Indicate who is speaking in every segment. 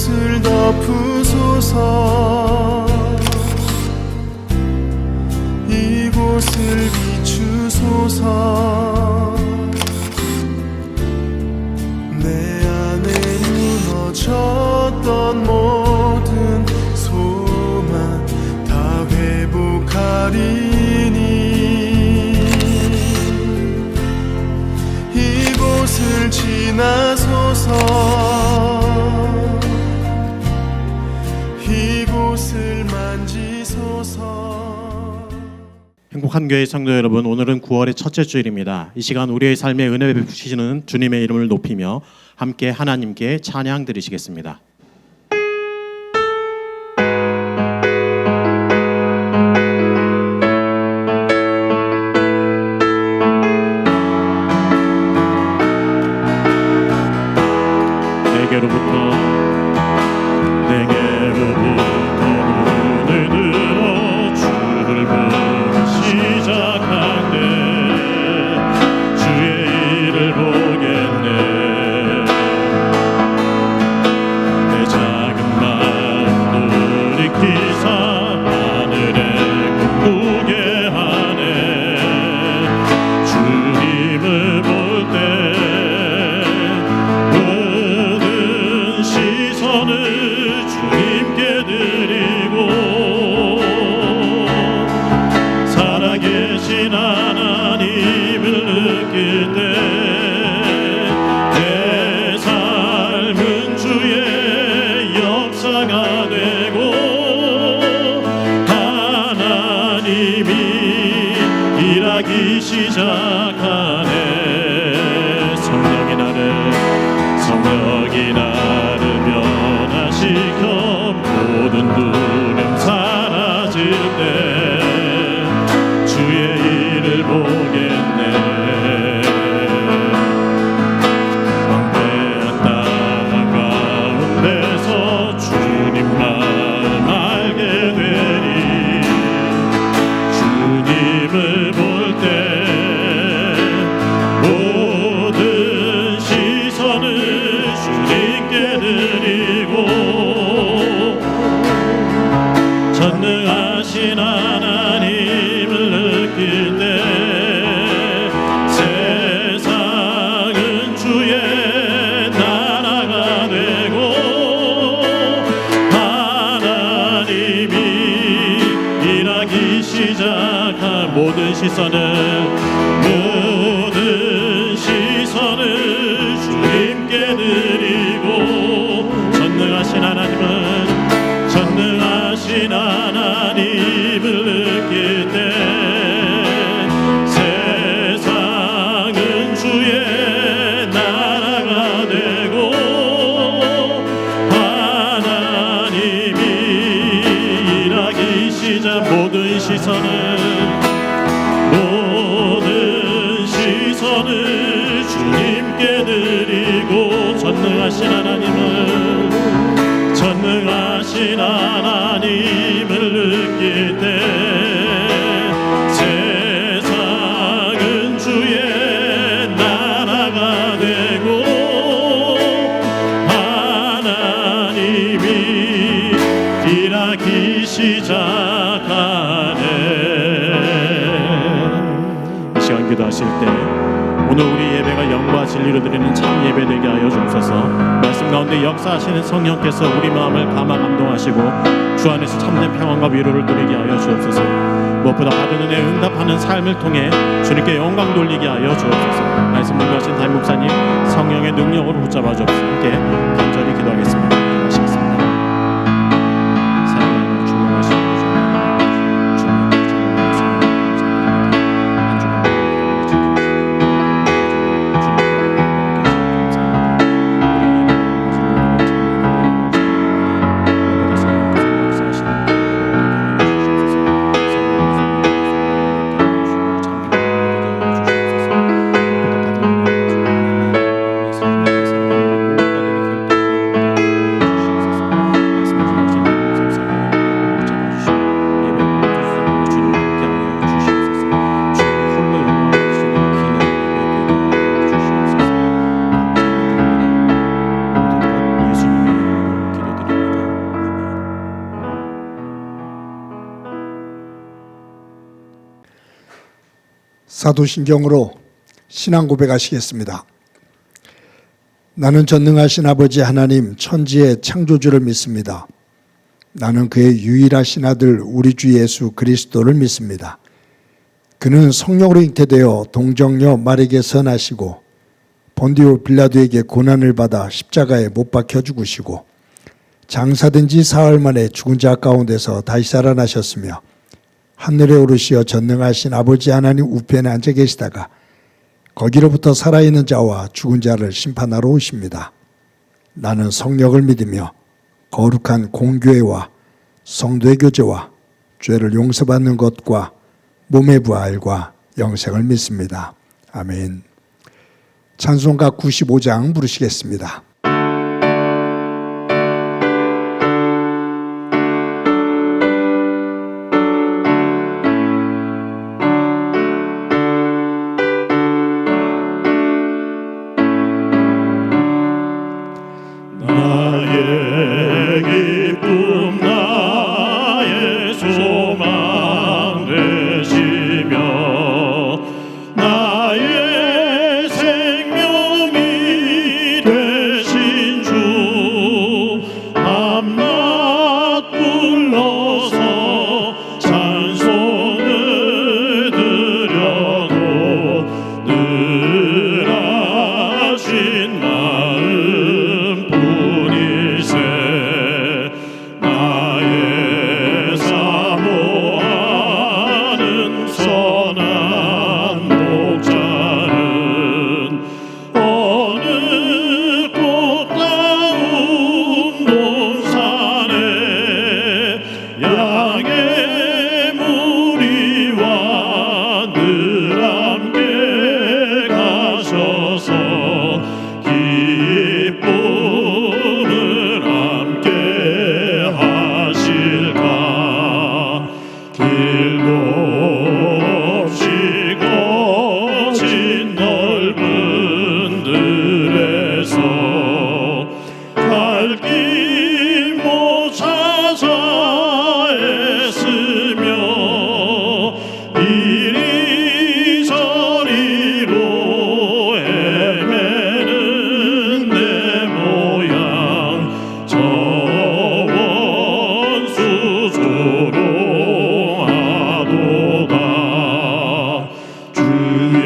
Speaker 1: 이곳을 덮으소서. 이곳을 비추소서. 내 안에 무너졌던 모든 소망 다 회복하리니 이곳을 지나소서. 이곳을 만지소서.
Speaker 2: 행복한 교회 성도 여러분, 오늘은 9월의 첫째 주일입니다. 이 시간 우리의 삶에 은혜 베푸시는 주님의 이름을 높이며 함께 하나님께 찬양 드리시겠습니다. 시작하네. 성령이 나를 변화시켜 모든 두려움 사라질 때 주의 일을 보겠네. 광대한 땅 가운데서 주님 마음 알게 되리. 주님을 볼 때 모든 시선을 주님께 드리고 전능하신 하나님을 느낄 때 세상은 주의 나라가 되고 하나님이 일하기 시작한 모든 시선을 주님께 드리고 전능하신 하나님을 느낄 때 세상은 주의 나라가 되고 하나님이 일하기 시작 모든 시선을 주님께 드리고 전능하신 하나님을 느낄 때 세상은 주의 나라가 되고 하나님이 일하기 시작하네. 이 시간 기도하실 때 오늘 우리 예배가 영과 진리로 드리는 참 예배 되게 하여 주옵소서. 말씀 가운데 역사하시는 성령께서 우리 마음을 감화 감동하시고 주 안에서 참된 평안과 위로를 누리게 하여 주옵소서. 무엇보다 받은 은혜 응답하는 삶을 통해 주님께 영광 돌리게 하여 주옵소서. 말씀 문가하신 담임 목사님 성령의 능력으로 붙잡아 주옵소서. 함께 간절히 기도하겠습니다. 기도하시겠습니다. 사랑하는 주님하신
Speaker 3: 사도신경으로 신앙 고백하시겠습니다. 나는 전능하신 아버지 하나님 천지의 창조주를 믿습니다. 나는 그의 유일하신 아들 우리 주 예수 그리스도를 믿습니다. 그는 성령으로 잉태되어 동정녀 마리에게서 나시고 본디오 빌라도에게 고난을 받아 십자가에 못 박혀 죽으시고 장사된 지 사흘 만에 죽은 자 가운데서 다시 살아나셨으며 하늘에 오르시어 전능하신 아버지 하나님 우편에 앉아 계시다가 거기로부터 살아있는 자와 죽은 자를 심판하러 오십니다. 나는 성령을 믿으며 거룩한 공교회와 성도의 교제와 죄를 용서받는 것과 몸의 부활과 영생을 믿습니다. 아멘. 찬송가 95장 부르시겠습니다.
Speaker 2: 나의 기쁨 나의 소망 되시며 나의 생명이 되신 주 밤낮 불러서 찬송을 드려도 늘 하신 마음 뿐일세. 나의 사모하는 선한 목자는 어느 꽃다운 동산에 양의 무리와 늘 함께 가셔서 기쁨을 함께 하실까. 길도 없이 거친 넓은 들에서 갈 길 못 찾아 애쓰며 이리저리로 헤매는 내 모양 저 원수 조롱하도다. 주의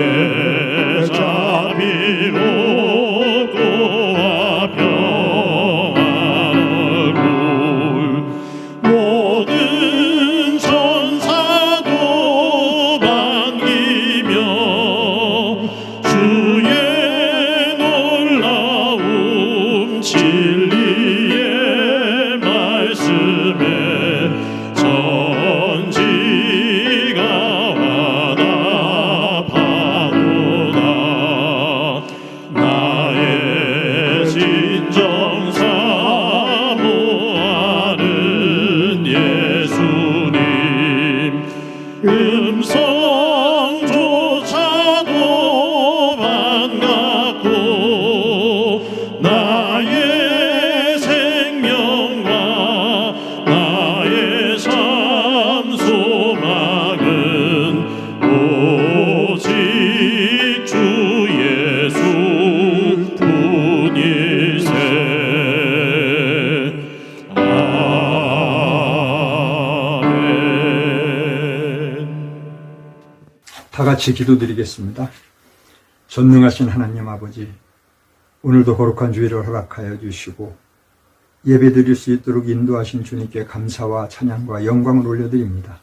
Speaker 2: 자비롭고와 평안 얼굴 모든 천사도 반기며 주의 놀라움 진리의 말씀에 전지가 와답하도다. 나의 진정 사모하는 예수님 음성조차도 반갑고 나의 생명과 나의 삶 소망은 오직 주 예수 뿐일세. 아멘.
Speaker 4: 다 같이 기도드리겠습니다. 전능하신 하나님 아버지, 오늘도 거룩한 주일을 허락하여 주시고 예배드릴 수 있도록 인도하신 주님께 감사와 찬양과 영광을 올려드립니다.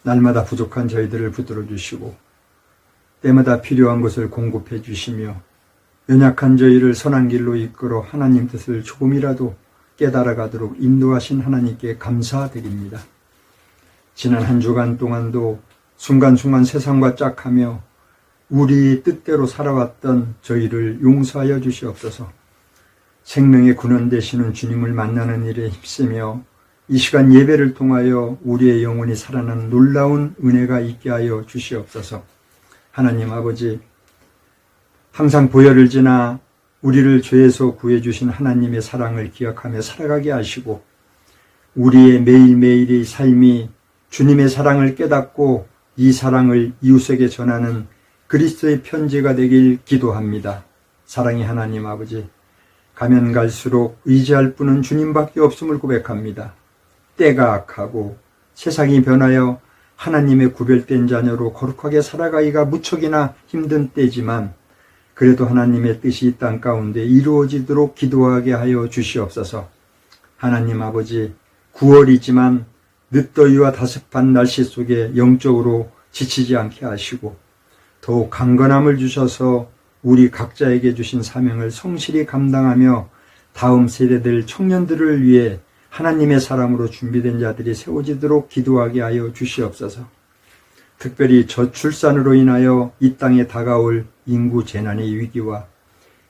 Speaker 4: 날마다 부족한 저희들을 붙들어 주시고 때마다 필요한 것을 공급해 주시며 연약한 저희를 선한 길로 이끌어 하나님 뜻을 조금이라도 깨달아가도록 인도하신 하나님께 감사드립니다. 지난 한 주간 동안도 순간순간 세상과 짝하며 우리 뜻대로 살아왔던 저희를 용서하여 주시옵소서. 생명의 근원 되시는 주님을 만나는 일에 힘쓰며 이 시간 예배를 통하여 우리의 영혼이 살아나는 놀라운 은혜가 있게 하여 주시옵소서. 하나님 아버지, 항상 보혈을 지나 우리를 죄에서 구해주신 하나님의 사랑을 기억하며 살아가게 하시고 우리의 매일매일의 삶이 주님의 사랑을 깨닫고 이 사랑을 이웃에게 전하는 그리스도의 편지가 되길 기도합니다. 사랑의 하나님 아버지, 가면 갈수록 의지할 분은 주님밖에 없음을 고백합니다. 때가 악하고 세상이 변하여 하나님의 구별된 자녀로 거룩하게 살아가기가 무척이나 힘든 때지만 그래도 하나님의 뜻이 이 땅 가운데 이루어지도록 기도하게 하여 주시옵소서. 하나님 아버지, 9월이지만 늦더위와 다습한 날씨 속에 영적으로 지치지 않게 하시고 더욱 강건함을 주셔서 우리 각자에게 주신 사명을 성실히 감당하며 다음 세대들 청년들을 위해 하나님의 사람으로 준비된 자들이 세워지도록 기도하게 하여 주시옵소서. 특별히 저출산으로 인하여 이 땅에 다가올 인구 재난의 위기와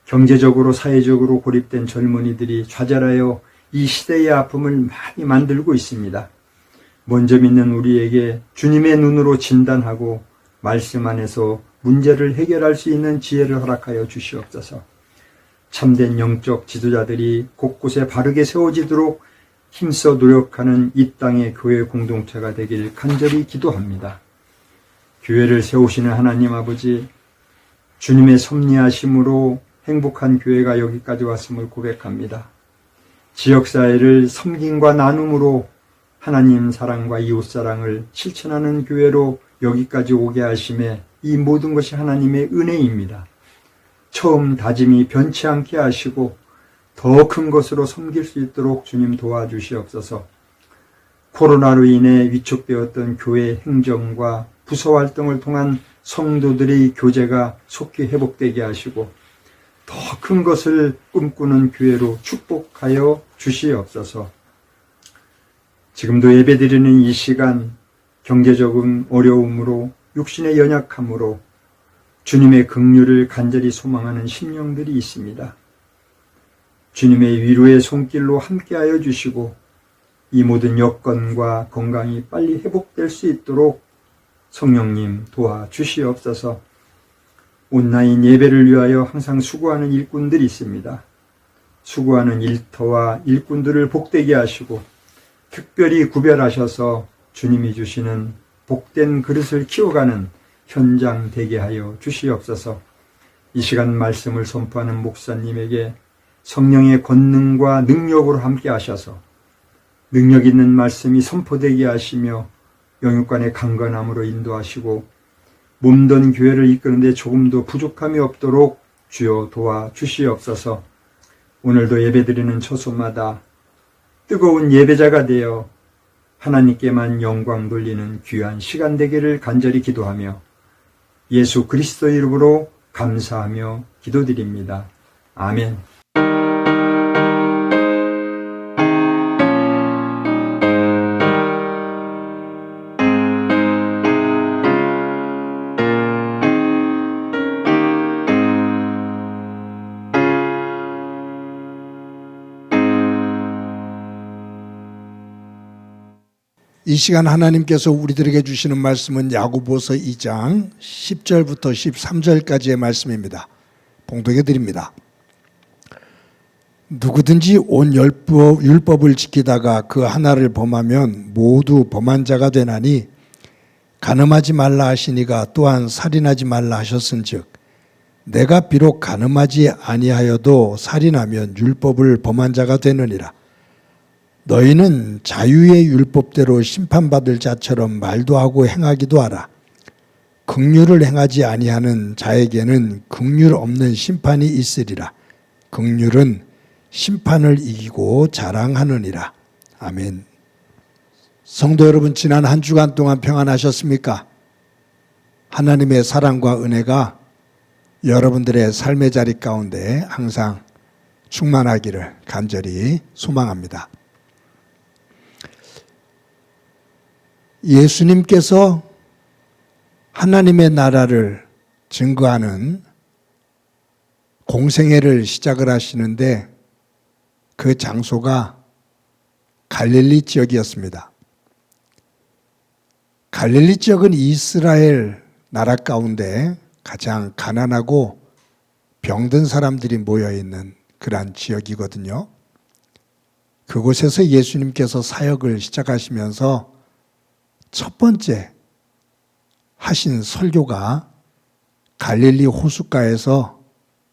Speaker 4: 경제적으로 사회적으로 고립된 젊은이들이 좌절하여 이 시대의 아픔을 많이 만들고 있습니다. 먼저 믿는 우리에게 주님의 눈으로 진단하고 말씀 안에서 문제를 해결할 수 있는 지혜를 허락하여 주시옵소서. 참된 영적 지도자들이 곳곳에 바르게 세워지도록 힘써 노력하는 이 땅의 교회 공동체가 되길 간절히 기도합니다. 교회를 세우시는 하나님 아버지, 주님의 섭리하심으로 행복한 교회가 여기까지 왔음을 고백합니다. 지역사회를 섬김과 나눔으로 하나님 사랑과 이웃사랑을 실천하는 교회로 여기까지 오게 하심에 이 모든 것이 하나님의 은혜입니다. 처음 다짐이 변치 않게 하시고 더 큰 것으로 섬길 수 있도록 주님 도와주시옵소서. 코로나로 인해 위축되었던 교회 행정과 부서 활동을 통한 성도들의 교제가 속히 회복되게 하시고 더 큰 것을 꿈꾸는 교회로 축복하여 주시옵소서. 지금도 예배드리는 이 시간 경제적인 어려움으로 육신의 연약함으로 주님의 긍휼을 간절히 소망하는 심령들이 있습니다. 주님의 위로의 손길로 함께하여 주시고 이 모든 여건과 건강이 빨리 회복될 수 있도록 성령님 도와주시옵소서. 온라인 예배를 위하여 항상 수고하는 일꾼들이 있습니다. 수고하는 일터와 일꾼들을 복되게 하시고 특별히 구별하셔서 주님이 주시는 복된 그릇을 키워가는 현장 되게 하여 주시옵소서. 이 시간 말씀을 선포하는 목사님에게 성령의 권능과 능력으로 함께 하셔서 능력 있는 말씀이 선포되게 하시며 영육간의 강건함으로 인도하시고 몸된 교회를 이끄는데 조금도 부족함이 없도록 주여 도와주시옵소서. 오늘도 예배드리는 처소마다 뜨거운 예배자가 되어 하나님께만 영광 돌리는 귀한 시간 되기를 간절히 기도하며 예수 그리스도 이름으로 감사하며 기도드립니다. 아멘.
Speaker 3: 이 시간 하나님께서 우리들에게 주시는 말씀은 야고보서 2장 10절부터 13절까지의 말씀입니다. 봉독해 드립니다. 누구든지 온 율법을 지키다가 그 하나를 범하면 모두 범한 자가 되나니 간음하지 말라 하시니가 또한 살인하지 말라 하셨은즉 내가 비록 간음하지 아니하여도 살인하면 율법을 범한 자가 되느니라. 너희는 자유의 율법대로 심판받을 자처럼 말도 하고 행하기도 하라. 긍휼을 행하지 아니하는 자에게는 긍휼 없는 심판이 있으리라. 긍휼은 심판을 이기고 자랑하느니라. 아멘. 성도 여러분, 지난 한 주간 동안 평안하셨습니까? 하나님의 사랑과 은혜가 여러분들의 삶의 자리 가운데 항상 충만하기를 간절히 소망합니다. 예수님께서 하나님의 나라를 증거하는 공생애를 시작을 하시는데 그 장소가 갈릴리 지역이었습니다. 갈릴리 지역은 이스라엘 나라 가운데 가장 가난하고 병든 사람들이 모여있는 그러한 지역이거든요. 그곳에서 예수님께서 사역을 시작하시면서 첫 번째 하신 설교가 갈릴리 호숫가에서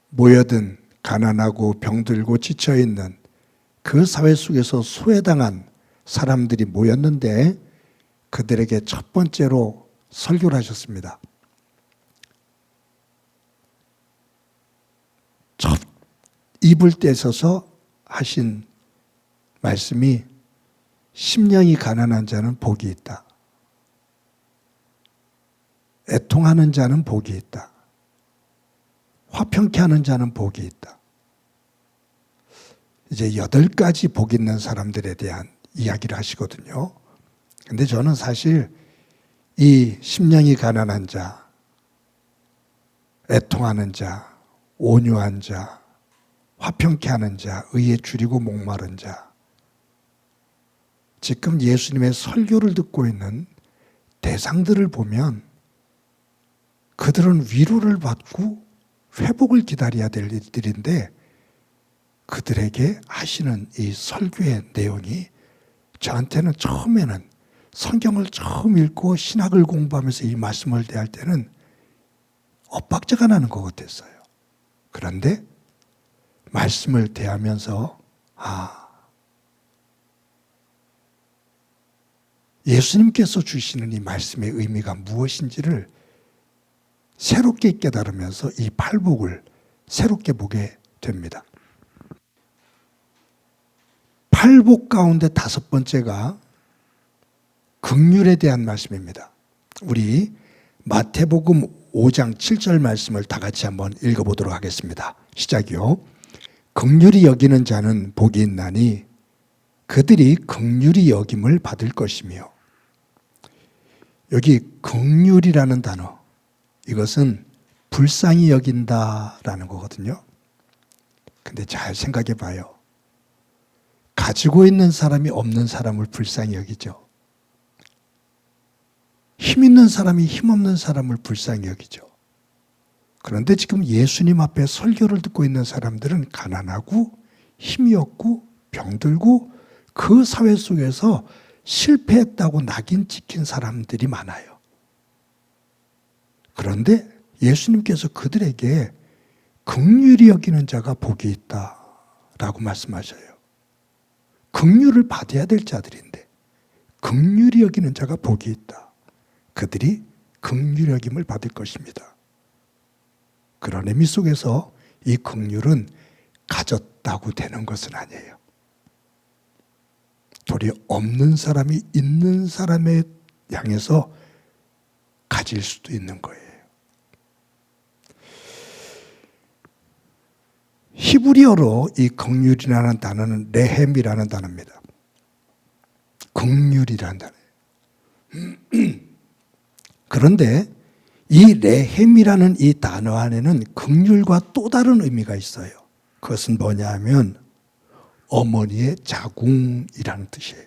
Speaker 3: 모여든 가난하고 병들고 지쳐있는 그 사회 속에서 소외당한 사람들이 모였는데 그들에게 첫 번째로 설교를 하셨습니다. 첫 입을 떼서서 하신 말씀이 심령이 가난한 자는 복이 있다. 애통하는 자는 복이 있다. 화평케 하는 자는 복이 있다. 이제 8가지 복 있는 사람들에 대한 이야기를 하시거든요. 근데 저는 사실 이 심령이 가난한 자, 애통하는 자, 온유한 자, 화평케 하는 자, 의에 줄이고 목마른 자, 지금 예수님의 설교를 듣고 있는 대상들을 보면 그들은 위로를 받고 회복을 기다려야 될 일들인데 그들에게 하시는 이 설교의 내용이 저한테는 처음에는 성경을 처음 읽고 신학을 공부하면서 이 말씀을 대할 때는 엇박자가 나는 것 같았어요. 그런데 말씀을 대하면서 예수님께서 주시는 이 말씀의 의미가 무엇인지를 새롭게 깨달으면서 이 팔복을 새롭게 보게 됩니다. 팔복 가운데 5번째가 긍휼에 대한 말씀입니다. 우리 마태복음 5장 7절 말씀을 다 같이 한번 읽어보도록 하겠습니다. 시작이요. 긍휼히 여기는 자는 복이 있나니 그들이 긍휼히 여김을 받을 것이며. 여기 긍휼이라는 단어, 이것은 불쌍히 여긴다라는 거거든요. 근데 잘 생각해 봐요. 가지고 있는 사람이 없는 사람을 불쌍히 여기죠. 힘 있는 사람이 힘 없는 사람을 불쌍히 여기죠. 그런데 지금 예수님 앞에 설교를 듣고 있는 사람들은 가난하고 힘이 없고 병들고 그 사회 속에서 실패했다고 낙인 찍힌 사람들이 많아요. 그런데 예수님께서 그들에게 긍휼히 여기는 자가 복이 있다라고 말씀하셔요. 긍휼을 받아야 될 자들인데 긍휼히 여기는 자가 복이 있다. 그들이 긍휼히 여김을 받을 것입니다. 그런 의미 속에서 이 긍휼은 가졌다고 되는 것은 아니에요. 도리어 없는 사람이 있는 사람에 향해서 가질 수도 있는 거예요. 히브리어로 이 긍휼이라는 단어는 레헴이라는 단어입니다. 긍휼이라는 단어예요. 그런데 이 레헴이라는 이 단어 안에는 긍휼과 또 다른 의미가 있어요. 그것은 뭐냐 하면 어머니의 자궁이라는 뜻이에요.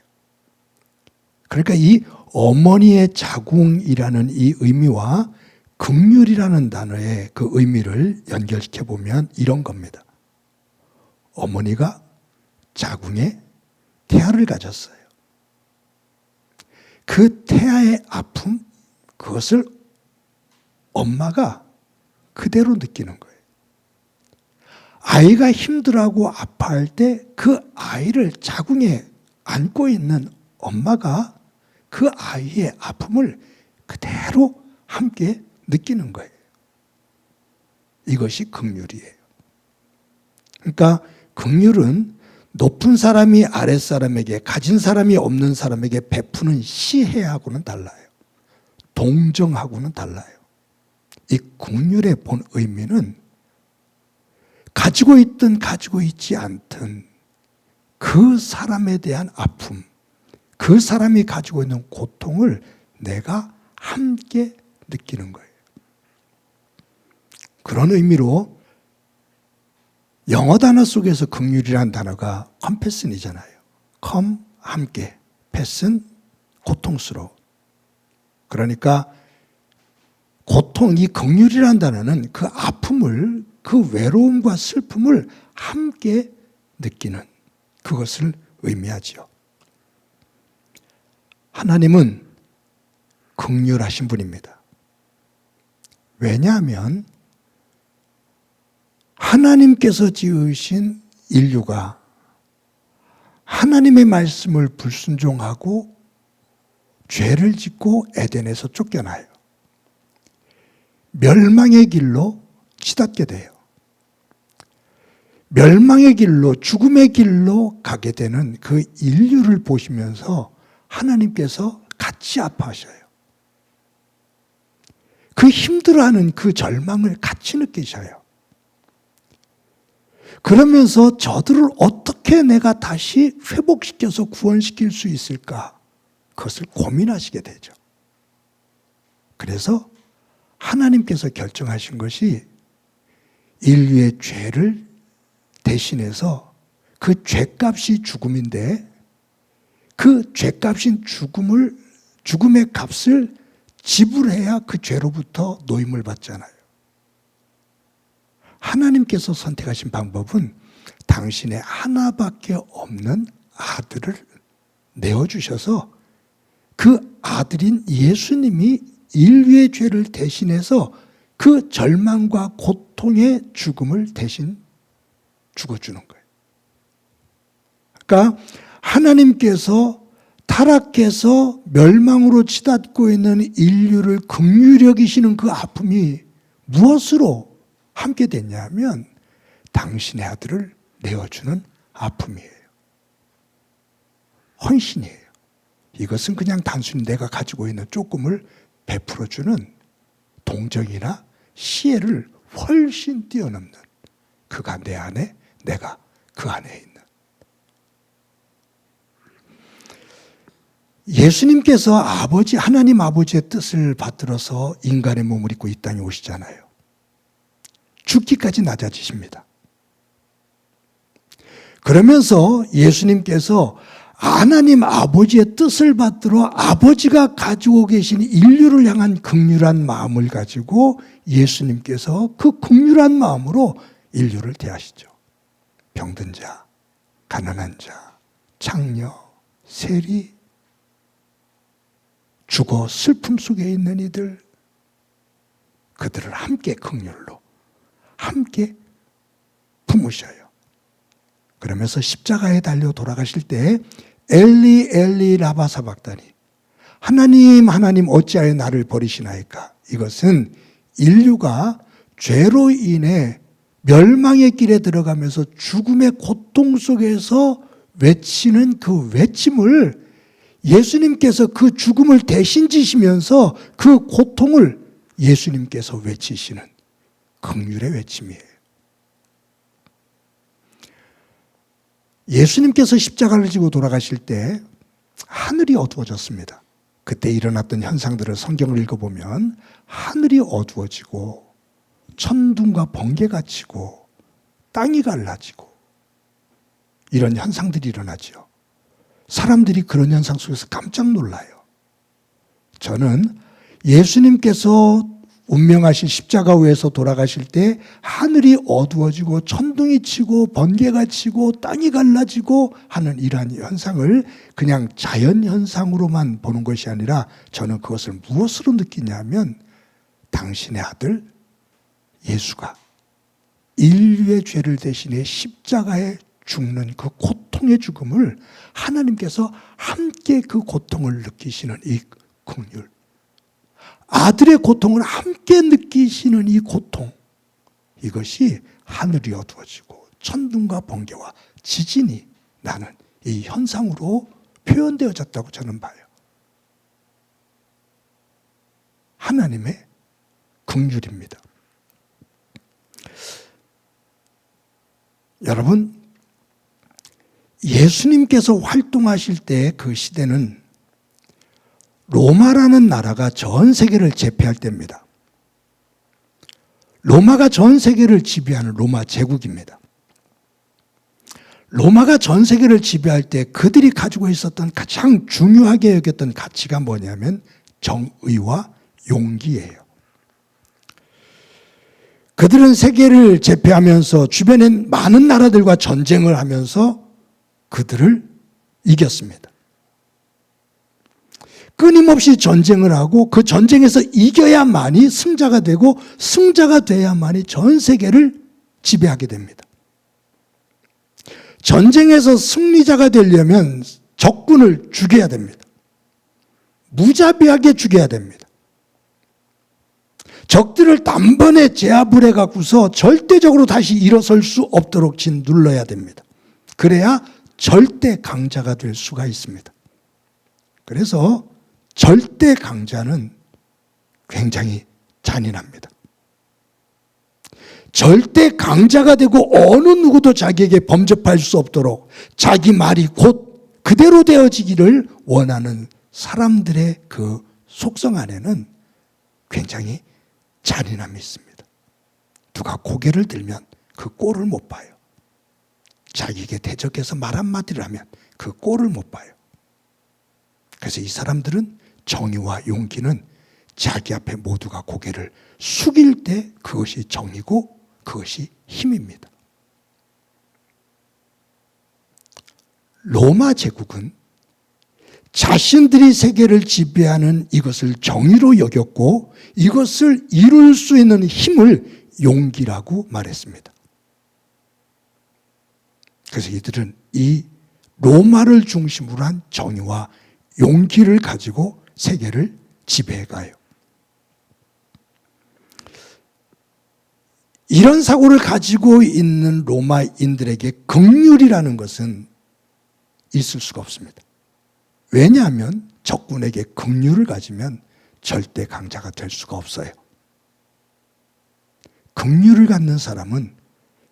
Speaker 3: 그러니까 이 어머니의 자궁이라는 이 의미와 긍휼이라는 단어의 그 의미를 연결시켜 보면 이런 겁니다. 어머니가 자궁에 태아를 가졌어요. 그 태아의 아픔, 그것을 엄마가 그대로 느끼는 거예요. 아이가 힘들어하고 아파할 때 그 아이를 자궁에 안고 있는 엄마가 그 아이의 아픔을 그대로 함께 느끼는 거예요. 이것이 긍휼이에요. 그러니까 긍휼은 높은 사람이 아랫사람에게, 가진 사람이 없는 사람에게 베푸는 시혜하고는 달라요. 동정하고는 달라요. 이 긍휼의 본 의미는 가지고 있든 가지고 있지 않든 그 사람에 대한 아픔, 그 사람이 가지고 있는 고통을 내가 함께 느끼는 거예요. 그런 의미로 영어 단어 속에서 긍휼이라는 단어가 컴패슨이잖아요. 컴, 함께, 패슨, 고통스러워. 그러니까 고통, 이 긍휼이라는 단어는 그 아픔을, 그 외로움과 슬픔을 함께 느끼는 그것을 의미하지요. 하나님은 긍휼하신 분입니다. 왜냐하면 하나님께서 지으신 인류가 하나님의 말씀을 불순종하고 죄를 짓고 에덴에서 쫓겨나요. 멸망의 길로 치닫게 돼요. 멸망의 길로, 죽음의 길로 가게 되는 그 인류를 보시면서 하나님께서 같이 아파하셔요. 그 힘들어하는 그 절망을 같이 느끼셔요. 그러면서 저들을 어떻게 내가 다시 회복시켜서 구원시킬 수 있을까? 그것을 고민하시게 되죠. 그래서 하나님께서 결정하신 것이 인류의 죄를 대신해서 그 죄값이 죽음인데 그 죄값인 죽음의 값을 지불해야 그 죄로부터 노임을 받잖아요. 하나님께서 선택하신 방법은 당신의 하나밖에 없는 아들을 내어주셔서 그 아들인 예수님이 인류의 죄를 대신해서 그 절망과 고통의 죽음을 대신 죽어주는 거예요. 그러니까 하나님께서 타락해서 멸망으로 치닫고 있는 인류를 긍휼히 여기시는 그 아픔이 무엇으로 함께 됐냐면 당신의 아들을 내어주는 아픔이에요. 헌신이에요. 이것은 그냥 단순히 내가 가지고 있는 조금을 베풀어주는 동정이나 시혜를 훨씬 뛰어넘는 그가 내 안에, 내가 그 안에 있는. 예수님께서 하나님 아버지의 뜻을 받들어서 인간의 몸을 입고 이 땅에 오시잖아요. 죽기까지 낮아지십니다. 그러면서 예수님께서 하나님 아버지의 뜻을 받들어 아버지가 가지고 계신 인류를 향한 긍휼한 마음을 가지고 예수님께서 그 긍휼한 마음으로 인류를 대하시죠. 병든 자, 가난한 자, 창녀, 세리, 죽어 슬픔 속에 있는 이들, 그들을 함께 긍휼로 함께 품으셔요. 그러면서 십자가에 달려 돌아가실 때 엘리 엘리 라바 사박다니, 하나님 하나님 어찌하여 나를 버리시나이까. 이것은 인류가 죄로 인해 멸망의 길에 들어가면서 죽음의 고통 속에서 외치는 그 외침을 예수님께서 그 죽음을 대신 지시면서 그 고통을 예수님께서 외치시는 긍휼의 외침이에요. 예수님께서 십자가를 지고 돌아가실 때 하늘이 어두워졌습니다. 그때 일어났던 현상들을 성경을 읽어보면 하늘이 어두워지고 천둥과 번개가 치고 땅이 갈라지고 이런 현상들이 일어나죠. 사람들이 그런 현상 속에서 깜짝 놀라요. 저는 예수님께서 운명하신 십자가 위에서 돌아가실 때 하늘이 어두워지고 천둥이 치고 번개가 치고 땅이 갈라지고 하는 이러한 현상을 그냥 자연현상으로만 보는 것이 아니라 저는 그것을 무엇으로 느끼냐면 당신의 아들 예수가 인류의 죄를 대신해 십자가에 죽는 그 고통의 죽음을 하나님께서 함께 그 고통을 느끼시는 이 긍휼, 아들의 고통을 함께 느끼시는 이 고통, 이것이 하늘이 어두워지고 천둥과 번개와 지진이 나는 이 현상으로 표현되어졌다고 저는 봐요. 하나님의 긍휼입니다. 여러분, 예수님께서 활동하실 때 그 시대는 로마라는 나라가 전 세계를 제패할 때입니다. 로마가 전 세계를 지배하는 로마 제국입니다. 로마가 전 세계를 지배할 때 그들이 가지고 있었던 가장 중요하게 여겼던 가치가 뭐냐면 정의와 용기예요. 그들은 세계를 제패하면서 주변엔 많은 나라들과 전쟁을 하면서 그들을 이겼습니다. 끊임없이 전쟁을 하고 그 전쟁에서 이겨야만이 승자가 되고 승자가 돼야만이 전 세계를 지배하게 됩니다. 전쟁에서 승리자가 되려면 적군을 죽여야 됩니다. 무자비하게 죽여야 됩니다. 적들을 단번에 제압을 해갖고서 절대적으로 다시 일어설 수 없도록 짓눌러야 됩니다. 그래야 절대 강자가 될 수가 있습니다. 그래서 절대 강자는 굉장히 잔인합니다. 절대 강자가 되고 어느 누구도 자기에게 범접할 수 없도록 자기 말이 곧 그대로 되어지기를 원하는 사람들의 그 속성 안에는 굉장히 잔인함이 있습니다. 누가 고개를 들면 그 꼴을 못 봐요. 자기에게 대적해서 말 한마디를 하면 그 꼴을 못 봐요. 그래서 이 사람들은 정의와 용기는 자기 앞에 모두가 고개를 숙일 때 그것이 정의고 그것이 힘입니다. 로마 제국은 자신들이 세계를 지배하는 이것을 정의로 여겼고 이것을 이룰 수 있는 힘을 용기라고 말했습니다. 그래서 이들은 이 로마를 중심으로 한 정의와 용기를 가지고 세계를 지배해가요. 이런 사고를 가지고 있는 로마인들에게 긍휼이라는 것은 있을 수가 없습니다. 왜냐하면 적군에게 긍휼을 가지면 절대 강자가 될 수가 없어요. 긍휼을 갖는 사람은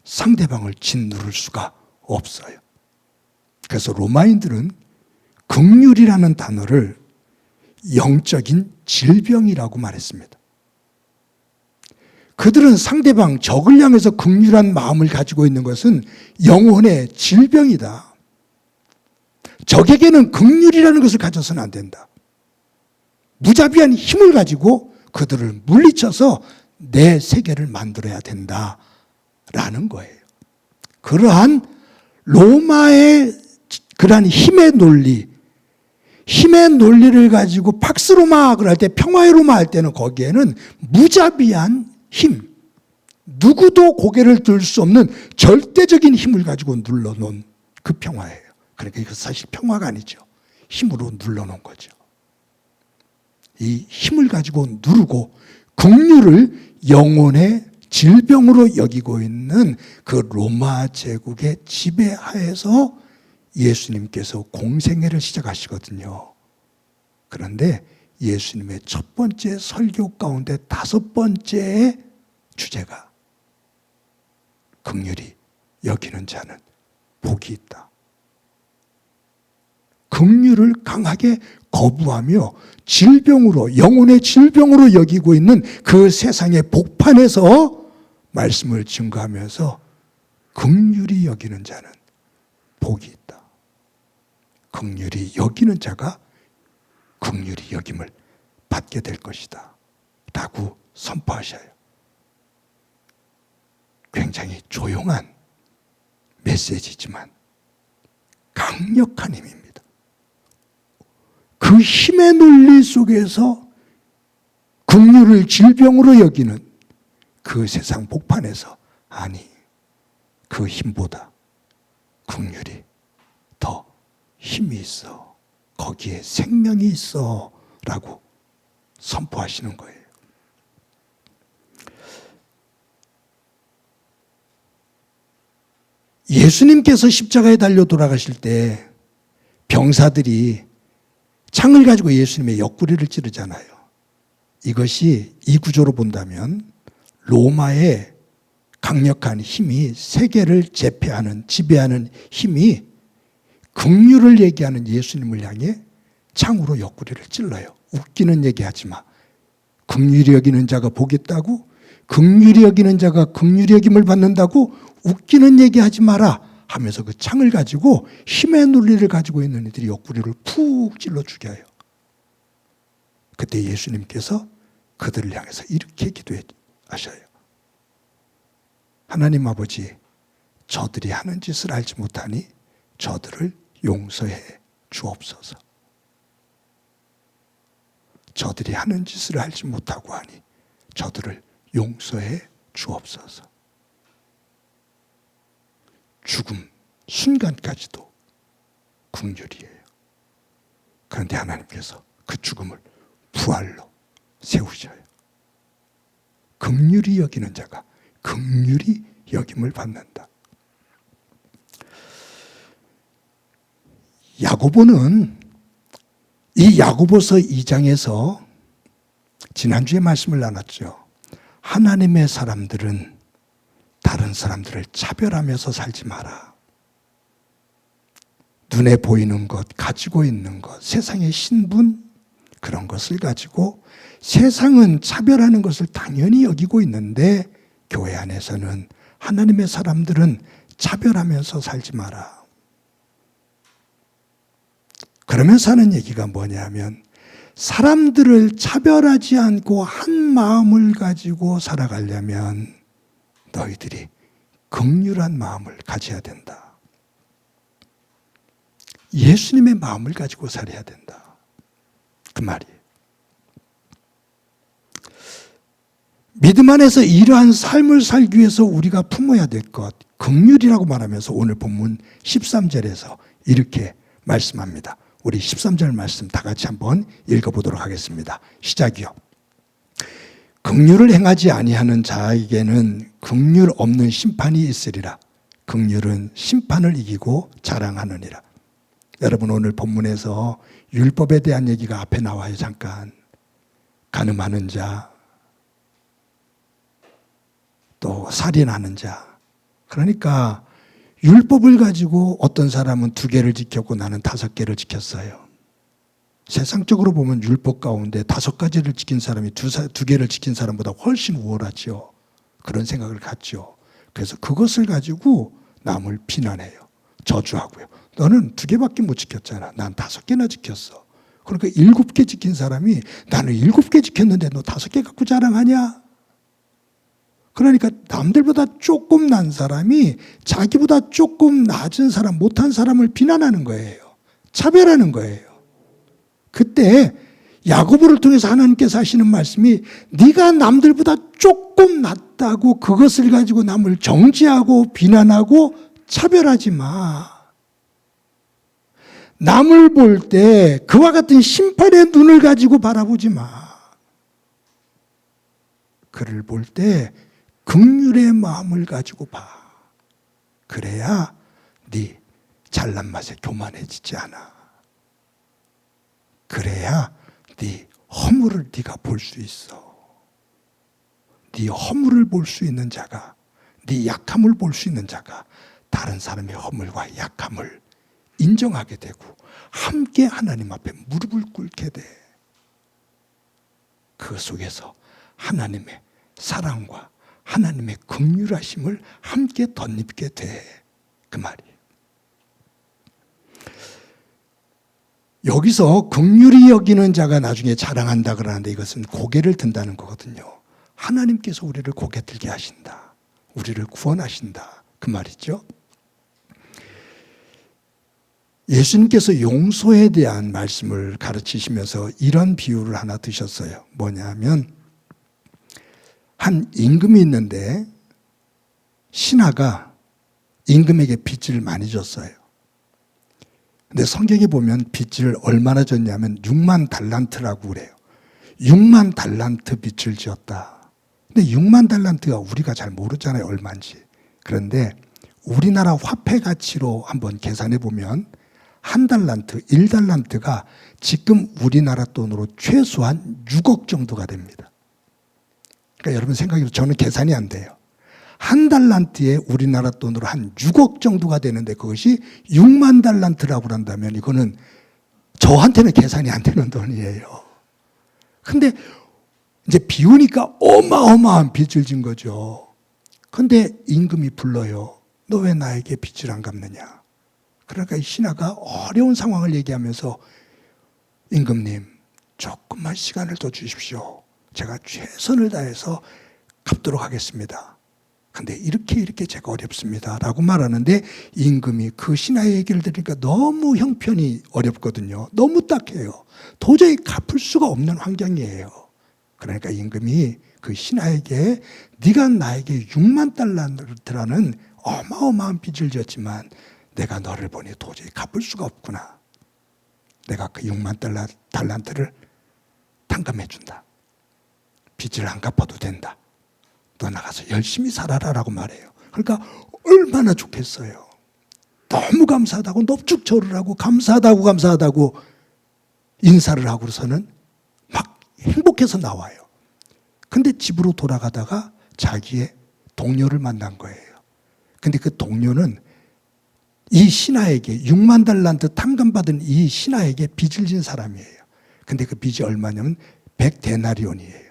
Speaker 3: 상대방을 짓누를 수가 없어요. 그래서 로마인들은 긍휼이라는 단어를 영적인 질병이라고 말했습니다. 그들은 상대방 적을 향해서 긍휼한 마음을 가지고 있는 것은 영혼의 질병이다. 적에게는 긍휼이라는 것을 가져서는 안 된다. 무자비한 힘을 가지고 그들을 물리쳐서 내 세계를 만들어야 된다라는 거예요. 그러한 로마의 그러한 힘의 논리를 가지고 팍스 로마를 할 때, 평화의 로마 할 때는 거기에는 무자비한 힘, 누구도 고개를 들 수 없는 절대적인 힘을 가지고 눌러놓은 그 평화예요. 그러니까 이거 사실 평화가 아니죠. 힘으로 눌러놓은 거죠. 이 힘을 가지고 누르고 긍휼을 영혼의 질병으로 여기고 있는 그 로마 제국의 지배하에서 예수님께서 공생애를 시작하시거든요. 그런데 예수님의 첫 번째 설교 가운데 5번째의 주제가 긍휼히 여기는 자는 복이 있다. 긍휼을 강하게 거부하며 질병으로, 영혼의 질병으로 여기고 있는 그 세상의 복판에서 말씀을 증거하면서 긍휼히 여기는 자는 복이 있다. 긍휼히 여기는 자가 긍휼히 여김을 받게 될 것이다 라고 선포하셔요. 굉장히 조용한 메시지지만 강력한 힘입니다. 그 힘의 논리 속에서 긍휼을 질병으로 여기는 그 세상 복판에서, 아니, 그 힘보다 긍휼이 더 힘이 있어, 거기에 생명이 있어 라고 선포하시는 거예요. 예수님께서 십자가에 달려 돌아가실 때 병사들이 창을 가지고 예수님의 옆구리를 찌르잖아요. 이것이 이 구조로 본다면 로마의 강력한 힘이, 세계를 제패하는, 지배하는 힘이 긍휼을 얘기하는 예수님을 향해 창으로 옆구리를 찔러요. 웃기는 얘기하지 마. 긍휼히 여기는 자가 복이 있다고? 긍휼히 여기는 자가 긍휼히 여김을 받는다고? 웃기는 얘기하지 마라 하면서 그 창을 가지고, 힘의 논리를 가지고 있는 이들이 옆구리를 푹 찔러 죽여요. 그때 예수님께서 그들을 향해서 이렇게 기도하셔요. 하나님 아버지, 저들이 하는 짓을 알지 못하니 저들을 용서해 주옵소서. 저들이 하는 짓을 알지 못하고 하니 저들을 용서해 주옵소서. 죽음 순간까지도 긍휼이에요. 그런데 하나님께서 그 죽음을 부활로 세우셔요. 긍휼히 여기는 자가 긍휼히 여김을 받는다. 야고보는 이 야고보서 2장에서 지난주에 말씀을 나눴죠. 하나님의 사람들은 다른 사람들을 차별하면서 살지 마라. 눈에 보이는 것, 가지고 있는 것, 세상의 신분, 그런 것을 가지고 세상은 차별하는 것을 당연히 여기고 있는데 교회 안에서는 하나님의 사람들은 차별하면서 살지 마라. 그러면서 하는 얘기가 뭐냐면 사람들을 차별하지 않고 한 마음을 가지고 살아가려면 너희들이 긍휼한 마음을 가져야 된다. 예수님의 마음을 가지고 살아야 된다. 그 말이에요. 믿음 안에서 이러한 삶을 살기 위해서 우리가 품어야 될 것, 긍휼이라고 말하면서 오늘 본문 13절에서 이렇게 말씀합니다. 우리 13절 말씀 다 같이 한번 읽어보도록 하겠습니다. 시작이요. 긍휼을 행하지 아니하는 자에게는 긍휼 없는 심판이 있으리라. 긍휼은 심판을 이기고 자랑하느니라. 여러분 오늘 본문에서 율법에 대한 얘기가 앞에 나와요. 잠깐. 간음하는 자, 또 살인하는 자. 그러니까 율법을 가지고 어떤 사람은 2개를 지켰고 나는 5개를 지켰어요. 세상적으로 보면 율법 가운데 5가지를 지킨 사람이 2개를 지킨 사람보다 훨씬 우월하죠. 그런 생각을 갖죠. 그래서 그것을 가지고 남을 비난해요. 저주하고요. 너는 2개밖에 못 지켰잖아. 난 5개나 지켰어. 그러니까 7개 지킨 사람이 나는 7개 지켰는데 너 5개 갖고 자랑하냐? 그러니까 남들보다 조금 난 사람이 자기보다 조금 낮은 사람, 못한 사람을 비난하는 거예요. 차별하는 거예요. 그때 야고보를 통해서 하나님께서 하시는 말씀이 네가 남들보다 조금 낫다고 그것을 가지고 남을 정죄하고 비난하고 차별하지 마. 남을 볼 때 그와 같은 심판의 눈을 가지고 바라보지 마. 그를 볼 때 긍휼의 마음을 가지고 봐. 그래야 네 잘난 맛에 교만해지지 않아. 그래야 네 허물을 네가 볼 수 있어. 네 허물을 볼 수 있는 자가, 네 약함을 볼 수 있는 자가 다른 사람의 허물과 약함을 인정하게 되고 함께 하나님 앞에 무릎을 꿇게 돼. 그 속에서 하나님의 사랑과 하나님의 긍휼하심을 함께 덧입게 돼. 그 말이에요. 여기서 긍휼히 여기는 자가 나중에 자랑한다 그러는데 이것은 고개를 든다는 거거든요. 하나님께서 우리를 고개 들게 하신다. 우리를 구원하신다. 그 말이죠. 예수님께서 용서에 대한 말씀을 가르치시면서 이런 비유를 하나 드셨어요. 뭐냐면 한 임금이 있는데 신하가 임금에게 빚을 많이 줬어요. 근데 성경에 보면 빚을 얼마나 줬냐면 6만 달란트라고 그래요. 6만 달란트 빚을 지었다. 근데 6만 달란트가 우리가 잘 모르잖아요. 얼마인지. 그런데 우리나라 화폐 가치로 한번 계산해 보면 1달란트, 1달란트가 지금 우리나라 돈으로 최소한 6억 정도가 됩니다. 그러니까 여러분 생각해도 저는 계산이 안 돼요. 1달란트에 우리나라 돈으로 한 6억 정도가 되는데 그것이 6만 달란트라고 한다면 이거는 저한테는 계산이 안 되는 돈이에요. 근데 이제 비우니까 어마어마한 빚을 진 거죠. 근데 임금이 불러요. 너 왜 나에게 빚을 안 갚느냐? 그러니까 이 신하가 어려운 상황을 얘기하면서 임금님 조금만 시간을 더 주십시오. 제가 최선을 다해서 갚도록 하겠습니다. 근데 이렇게 제가 어렵습니다 라고 말하는데 임금이 그 신하의 얘기를 들으니까 너무 형편이 어렵거든요. 너무 딱해요. 도저히 갚을 수가 없는 환경이에요. 그러니까 임금이 그 신하에게 네가 나에게 6만 달란트라는 어마어마한 빚을 졌지만 내가 너를 보니 도저히 갚을 수가 없구나. 내가 그 6만 달란트를 탕감해 준다. 빚을 안 갚아도 된다. 너 나가서 열심히 살아라 라고 말해요. 그러니까 얼마나 좋겠어요. 너무 감사하다고 넙죽절을 하고 감사하다고 인사를 하고서는 막 행복해서 나와요. 근데 집으로 돌아가다가 자기의 동료를 만난 거예요. 근데 그 동료는 이 신하에게 6만 달란트 탕감받은 이 신하에게 빚을 진 사람이에요. 근데 그 빚이 얼마냐면 100데나리온이에요.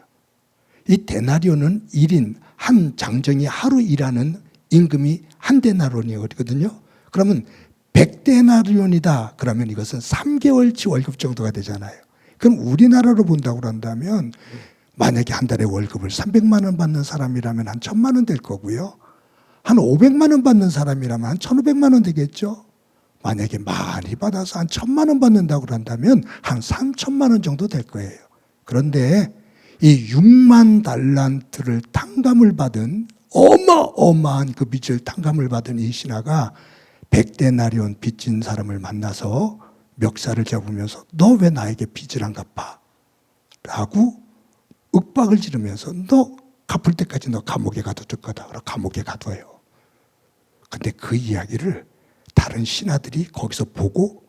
Speaker 3: 이 데나리온은 1인 한 장정이 하루 일하는 임금이 한 데나리온이거든요. 그러면 100데나리온이다. 그러면 이것은 3개월치 월급 정도가 되잖아요. 그럼 우리나라로 본다고 한다면 만약에 한 달에 월급을 300만 원 받는 사람이라면 한 1000만 원 될 거고요. 한 500만 원 받는 사람이라면 한 1500만 원 되겠죠. 만약에 많이 받아서 한 1000만 원 받는다고 한다면 한 3000만 원 정도 될 거예요. 그런데 이 6만 달란트를 탕감을 받은 어마어마한 그 빚을 탕감을 받은 이 신하가 100데나리온 빚진 사람을 만나서 멱살을 잡으면서 너 왜 나에게 빚을 안 갚아? 라고 윽박을 지르면서 너 갚을 때까지 너 감옥에 가둬둘 거다. 그러고 감옥에 가둬요. 근데 그 이야기를 다른 신하들이 거기서 보고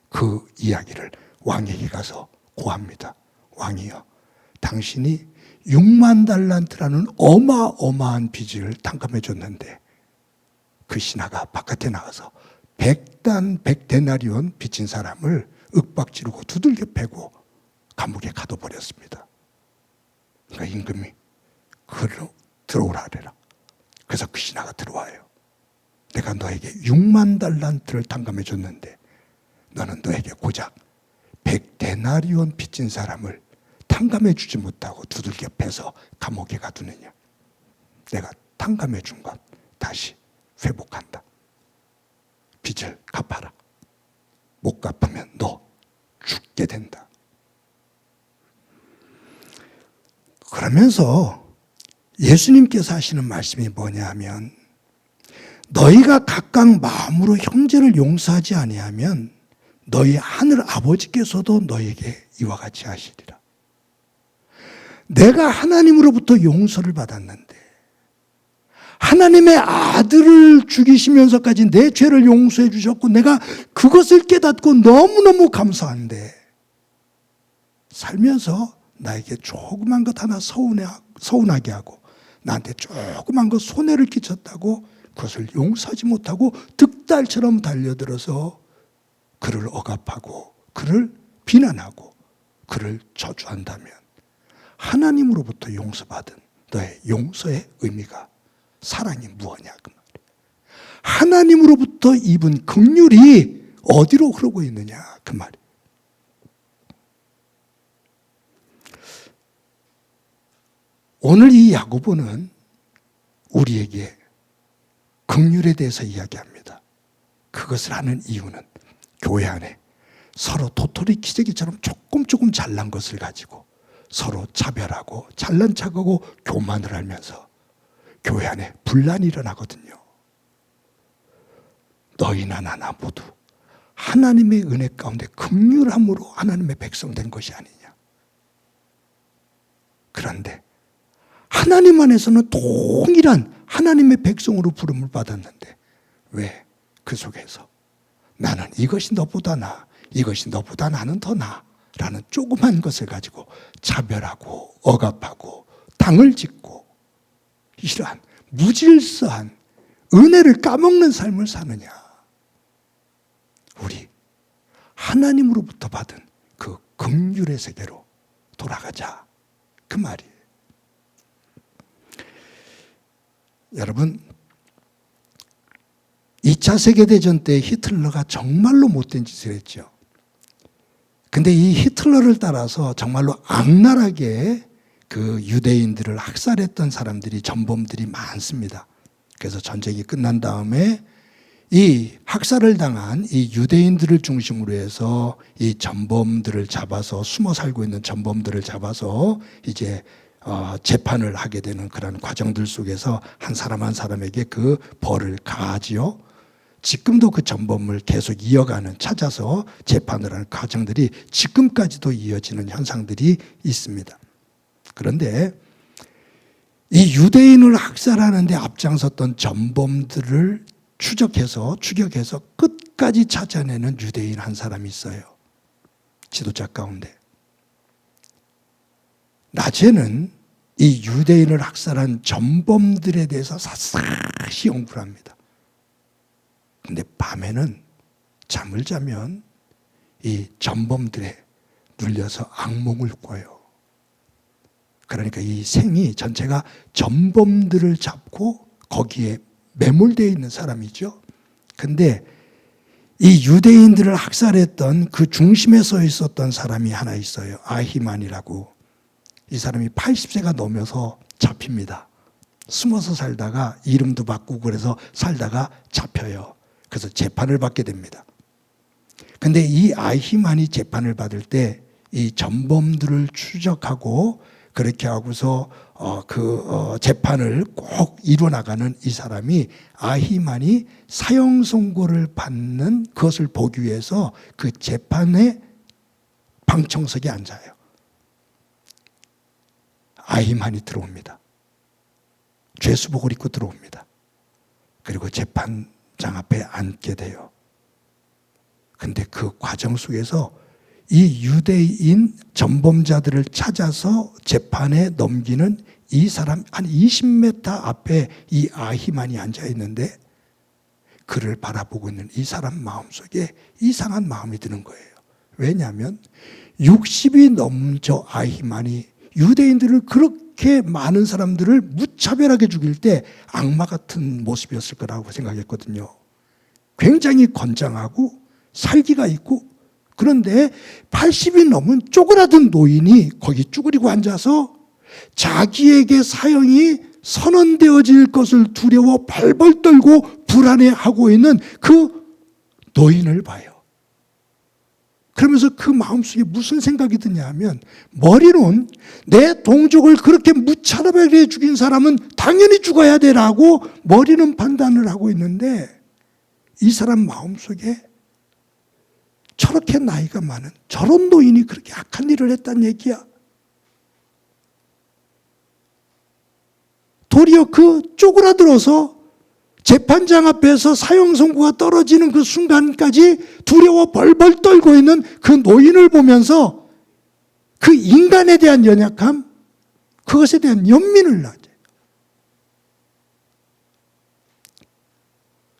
Speaker 3: 그 이야기를 왕에게 가서 고합니다. 왕이요. 당신이 6만 달란트라는 어마어마한 빚을 탕감해 줬는데 그 신하가 바깥에 나가서 100데나리온 빚진 사람을 윽박지르고 두들겨 패고 감옥에 가둬버렸습니다. 그러니까 임금이 그를 들어오라 그래라. 그래서 그 신하가 들어와요. 내가 너에게 6만 달란트를 탕감해 줬는데 너는 너에게 고작 100데나리온 빚진 사람을 탕감해 주지 못하고 두들겨 패서 감옥에 가두느냐. 내가 탕감해 준 건 다시 회복한다. 빚을 갚아라. 못 갚으면 너 죽게 된다. 그러면서 예수님께서 하시는 말씀이 뭐냐 하면 너희가 각각 마음으로 형제를 용서하지 아니하면 너희 하늘 아버지께서도 너희에게 이와 같이 하시리라. 내가 하나님으로부터 용서를 받았는데 하나님의 아들을 죽이시면서까지 내 죄를 용서해 주셨고 내가 그것을 깨닫고 너무너무 감사한데 살면서 나에게 조그만 것 하나 서운하게 하고 나한테 조그만 것 손해를 끼쳤다고 그것을 용서하지 못하고 득달처럼 달려들어서 그를 억압하고 그를 비난하고 그를 저주한다면 하나님으로부터 용서받은 너의 용서의 의미가 사랑이 무엇냐 그 말이에요. 하나님으로부터 입은 긍휼이 어디로 흐르고 있느냐 그 말이에요. 오늘 이 야고보는 우리에게 긍휼에 대해서 이야기합니다. 그것을 하는 이유는 교회 안에 서로 도토리 키재기처럼 조금 잘난 것을 가지고 서로 차별하고 잘난 척하고 교만을 하면서 교회 안에 분란이 일어나거든요. 너희나 나나 모두 하나님의 은혜 가운데 긍휼함으로 하나님의 백성 된 것이 아니냐. 그런데 하나님 안에서는 동일한 하나님의 백성으로 부름을 받았는데 왜 그 속에서 나는 이것이 너보다 나, 이것이 너보다 나는 더 나 라는 조그만 것을 가지고 차별하고 억압하고 당을 짓고 이러한 무질서한 은혜를 까먹는 삶을 사느냐. 우리 하나님으로부터 받은 그 긍휼의 세계로 돌아가자 그 말이에요. 여러분 2차 세계대전 때 히틀러가 정말로 못된 짓을 했죠. 근데 이 히틀러를 따라서 정말로 악랄하게 그 유대인들을 학살했던 사람들이 전범들이 많습니다. 그래서 전쟁이 끝난 다음에 이 학살을 당한 이 유대인들을 중심으로 해서 이 전범들을 잡아서 숨어 살고 있는 전범들을 잡아서 이제 재판을 하게 되는 그런 과정들 속에서 한 사람 한 사람에게 그 벌을 가하지요. 지금도 그 전범을 계속 이어가는, 찾아서 재판을 하는 과정들이 지금까지도 이어지는 현상들이 있습니다. 그런데 이 유대인을 학살하는데 앞장섰던 전범들을 추격해서 끝까지 찾아내는 유대인 한 사람이 있어요. 지도자 가운데. 낮에는 이 유대인을 학살한 전범들에 대해서 샅샅이 연구를 합니다. 근데 밤에는 잠을 자면 이 전범들에 눌려서 악몽을 꿔요. 그러니까 이 생이 전체가 전범들을 잡고 거기에 매몰되어 있는 사람이죠. 근데 이 유대인들을 학살했던 그 중심에 서 있었던 사람이 하나 있어요. 아히만이라고. 이 사람이 80세가 넘어서 잡힙니다. 숨어서 살다가 이름도 바꾸고 그래서 살다가 잡혀요. 그래서 재판을 받게 됩니다. 근데 이 아히만이 재판을 받을 때 이 전범들을 추적하고 그렇게 하고서 재판을 꼭 이뤄나가는 이 사람이, 아히만이 사형 선고를 받는 그것을 보기 위해서 그 재판의 방청석에 앉아요. 아히만이 들어옵니다. 죄수복을 입고 들어옵니다. 그리고 재판장 앞에 앉게 돼요. 근데 그 과정 속에서 이 유대인 전범자들을 찾아서 재판에 넘기는 이 사람 한 20m 앞에 이 아히만이 앉아 있는데 그를 바라보고 있는 이 사람 마음속에 이상한 마음이 드는 거예요. 왜냐하면 60이 넘은 저 아히만이 유대인들을 그렇게 많은 사람들을 무차별하게 죽일 때 악마 같은 모습이었을 거라고 생각했거든요. 굉장히 건장하고 살기가 있고, 그런데 80이 넘은 쪼그라든 노인이 거기 쭈그리고 앉아서 자기에게 사형이 선언되어질 것을 두려워 발벌 떨고 불안해하고 있는 그 노인을 봐요. 그러면서 그 마음속에 무슨 생각이 드냐 하면, 머리로는 내 동족을 그렇게 무차별하게 죽인 사람은 당연히 죽어야 되라고 머리는 판단을 하고 있는데, 이 사람 마음속에 저렇게 나이가 많은 저런 노인이 그렇게 악한 일을 했다는 얘기야. 도리어 그 쪼그라들어서 재판장 앞에서 사형 선고가 떨어지는 그 순간까지 두려워 벌벌 떨고 있는 그 노인을 보면서 그 인간에 대한 연약함, 그것에 대한 연민을 나죠.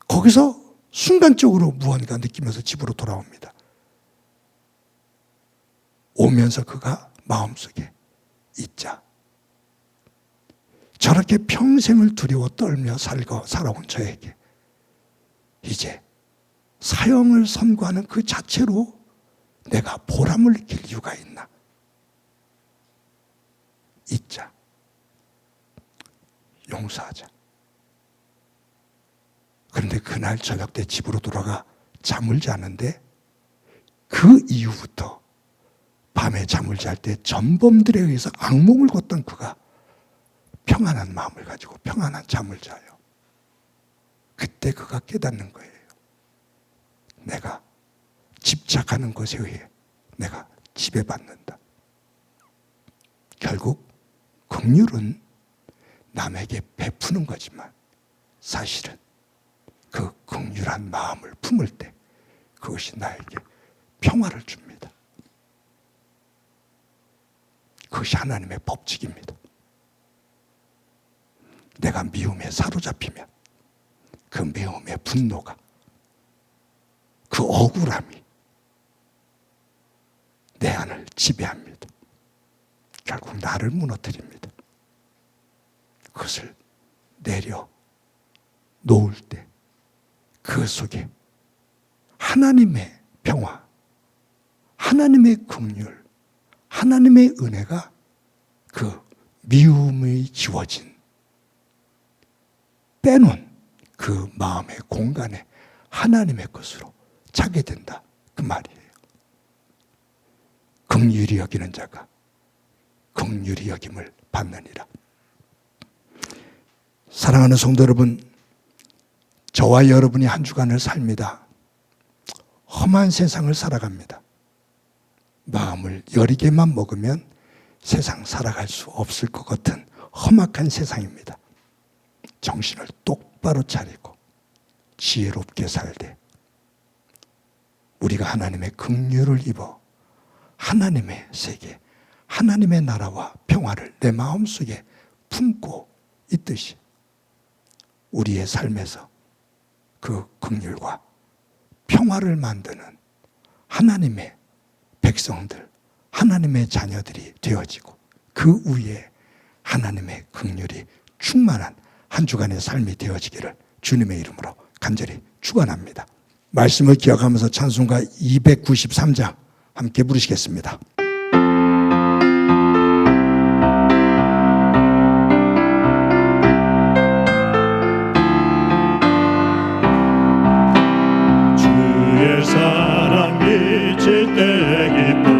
Speaker 3: 거기서 순간적으로 무언가 느끼면서 집으로 돌아옵니다. 오면서 그가 마음속에 있자. 저렇게 평생을 두려워 떨며 살아온 저에게 이제 사형을 선고하는 그 자체로 내가 보람을 느낄 이유가 있나? 잊자. 용서하자. 그런데 그날 저녁 때 집으로 돌아가 잠을 자는데 그 이후부터 밤에 잠을 잘 때 전범들에 의해서 악몽을 꿨던 그가 평안한 마음을 가지고 평안한 잠을 자요. 그때 그가 깨닫는 거예요. 내가 집착하는 것에 의해 내가 지배받는다. 결국 긍휼은 남에게 베푸는 거지만 사실은 그 긍휼한 마음을 품을 때 그것이 나에게 평화를 줍니다. 그것이 하나님의 법칙입니다. 내가 미움에 사로잡히면 그 미움의 분노가, 그 억울함이 내 안을 지배합니다. 결국 나를 무너뜨립니다. 그것을 내려 놓을 때 그 속에 하나님의 평화, 하나님의 긍휼, 하나님의 은혜가 그 미움이 지워진, 빼놓은 그 마음의 공간에 하나님의 것으로 차게 된다, 그 말이에요. 긍휼히 여기는 자가 긍휼히 여김을 받느니라. 사랑하는 성도 여러분, 저와 여러분이 한 주간을 삽니다. 험한 세상을 살아갑니다. 마음을 여리게만 먹으면 세상 살아갈 수 없을 것 같은 험악한 세상입니다. 정신을 똑바로 차리고 지혜롭게 살되 우리가 하나님의 긍휼을 입어 하나님의 세계, 하나님의 나라와 평화를 내 마음속에 품고 있듯이 우리의 삶에서 그 긍휼과 평화를 만드는 하나님의 백성들, 하나님의 자녀들이 되어지고 그 위에 하나님의 긍휼이 충만한 한 주간의 삶이 되어지기를 주님의 이름으로 간절히 축원합니다. 말씀을 기억하면서 찬송가 293장 함께 부르시겠습니다.
Speaker 2: 주의 사랑 미칠 때 기쁨오네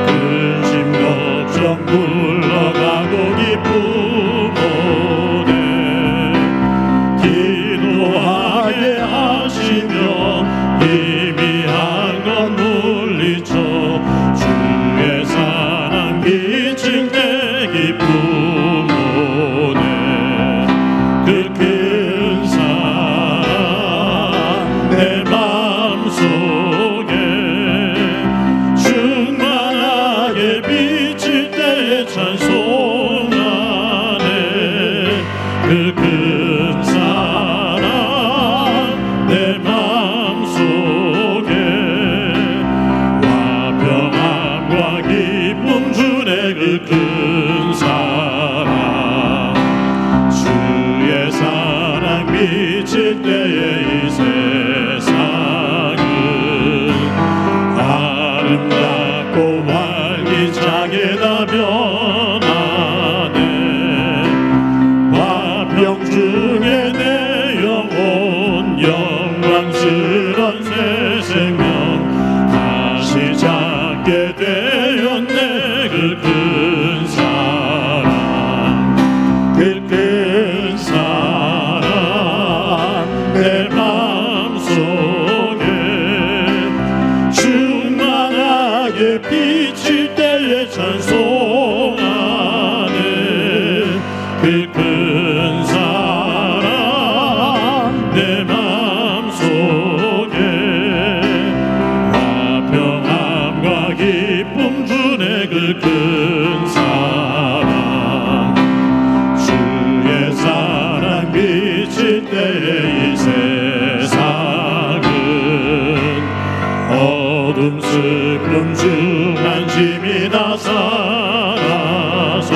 Speaker 2: 근심 걱정 물러가고 기쁨오네 기도하게 하시며 희미한 건 물리쳐 주의 사랑 미칠 때 기쁨오네 그 큰 사랑 내 마음속에 충만하게 비칠 때 찬송하네 그 큰 사랑 내 마음속에 화평함과 기쁨 주네 그 큰 사랑 주의 사랑 비칠 때에 이 세상은 아름답고 활기차게 다 변하네 화평 중에 내 영혼 영광스런 새 생명 다시 찾게 되었네 그 큰 사랑 그 큰 사랑 내 마음속에 충만하게 비칠 때에 찬송하네 그 큰 사랑 내 마음속에 화평함과 기쁨 주네 그 큰 사랑 주의 사랑 비칠 때에 이 세상은 어둠 슬픔 중 안심이 다 사라져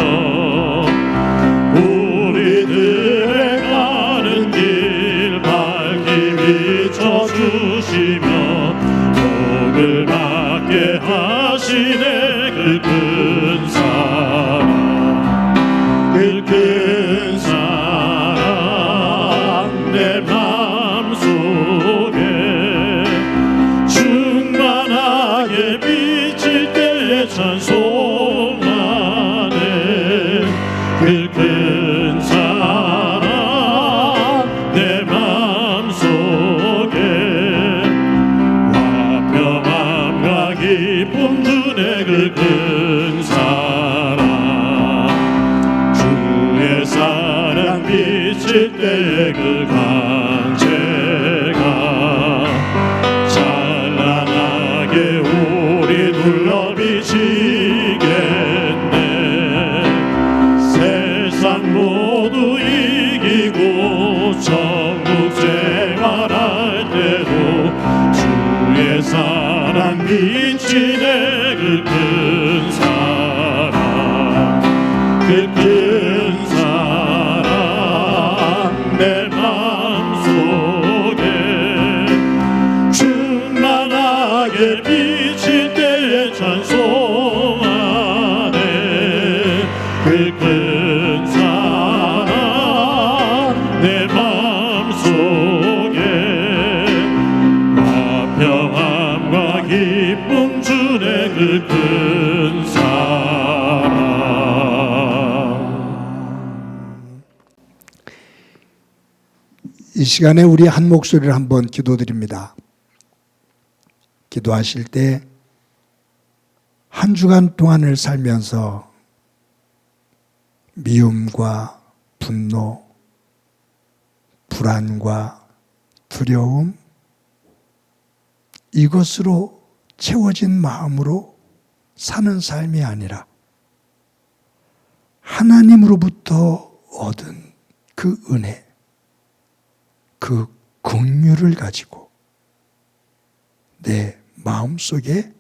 Speaker 2: 우리들의 가는 길 밝게 비춰주시며 복을 받게 하시네 그 큰 사랑 그 큰 사랑 내 마음속에 충만하게 비칠 때에 찬송하네 그 큰 사랑 내 마음속에 화평함과 기쁨 주네 그 큰 사랑 주의 사랑 비칠 때의 그 강제가 찬란하게 우리 둘러 비치겠네 세상 모두 이기고 천국 생활할 때도 주의 사랑 비치네 그 큰 사랑 그 큰 사랑 내 마음속에 충만하게 비칠 때에 찬송하네 그 큰 사랑 큰 사랑.
Speaker 3: 이 시간에 우리 한 목소리를 한번 기도드립니다. 기도하실 때 한 주간 동안을 살면서 미움과 분노, 불안과 두려움, 이것으로 채워진 마음으로 사는 삶이 아니라 하나님으로부터 얻은 그 은혜, 그 긍휼을 가지고 내 마음속에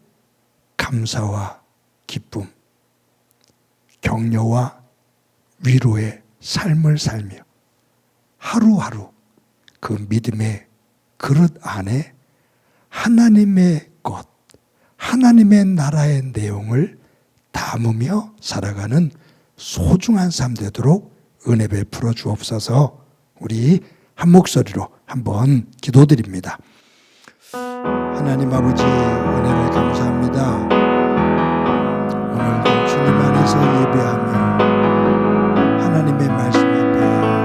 Speaker 3: 감사와 기쁨, 격려와 위로의 삶을 살며 하루하루 그 믿음의 그릇 안에 하나님의 것, 하나님의 나라의 내용을 담으며 살아가는 소중한 삶 되도록 은혜 베풀어 주옵소서. 우리 한 목소리로 한번 기도드립니다. 하나님 아버지, 은혜를 감사합니다. 오늘도 주님 안에서 예배하며 하나님의 말씀 앞에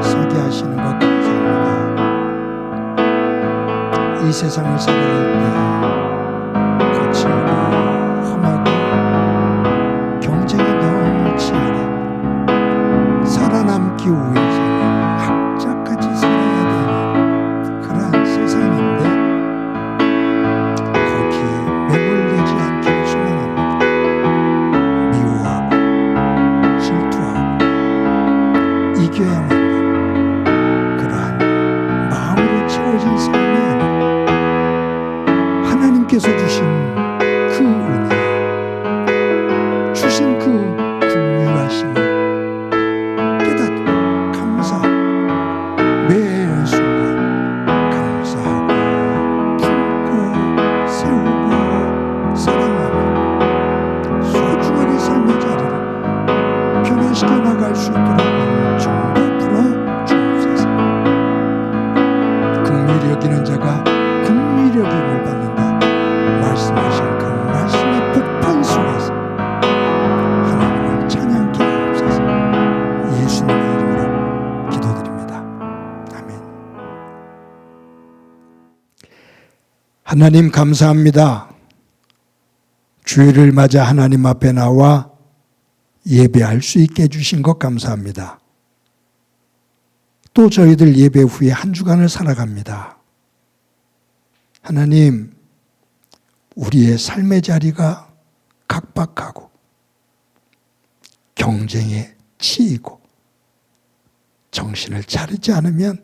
Speaker 3: 서게 하시는 것 감사합니다. 이 세상을 살아갈 때 거칠고 험하고 경쟁이 너무 치열해 살아남기 위해서는 악자까지 살아야 되는 그러한 세상인데 거기에 매몰되지 않기를 소망합니다. 미워하고 질투하고 이겨야만 하는 그러한 마음으로 채워진 삶이 아니라 하나님께서 주신 그 은혜, 주신 그 긍휼하심을 깨닫고 감사하고 매 순간 감사하고 품고 세우고 사랑하고 소중한 이 삶의 자리를 변화시켜 나갈 수 있도록 좀 베풀어 주옵소서. 긍휼히 여기는 자가 긍휼히 여김을 받는다 말씀하신 그 말씀의 복판 속에서 하나님을 찬양케 하옵소서. 예수님의 이름으로 기도드립니다. 아멘. 하나님 감사합니다. 주일을 맞아 하나님 앞에 나와 예배할 수 있게 해주신 것 감사합니다. 또 저희들 예배 후에 한 주간을 살아갑니다. 하나님, 우리의 삶의 자리가 각박하고 경쟁에 치이고 정신을 차리지 않으면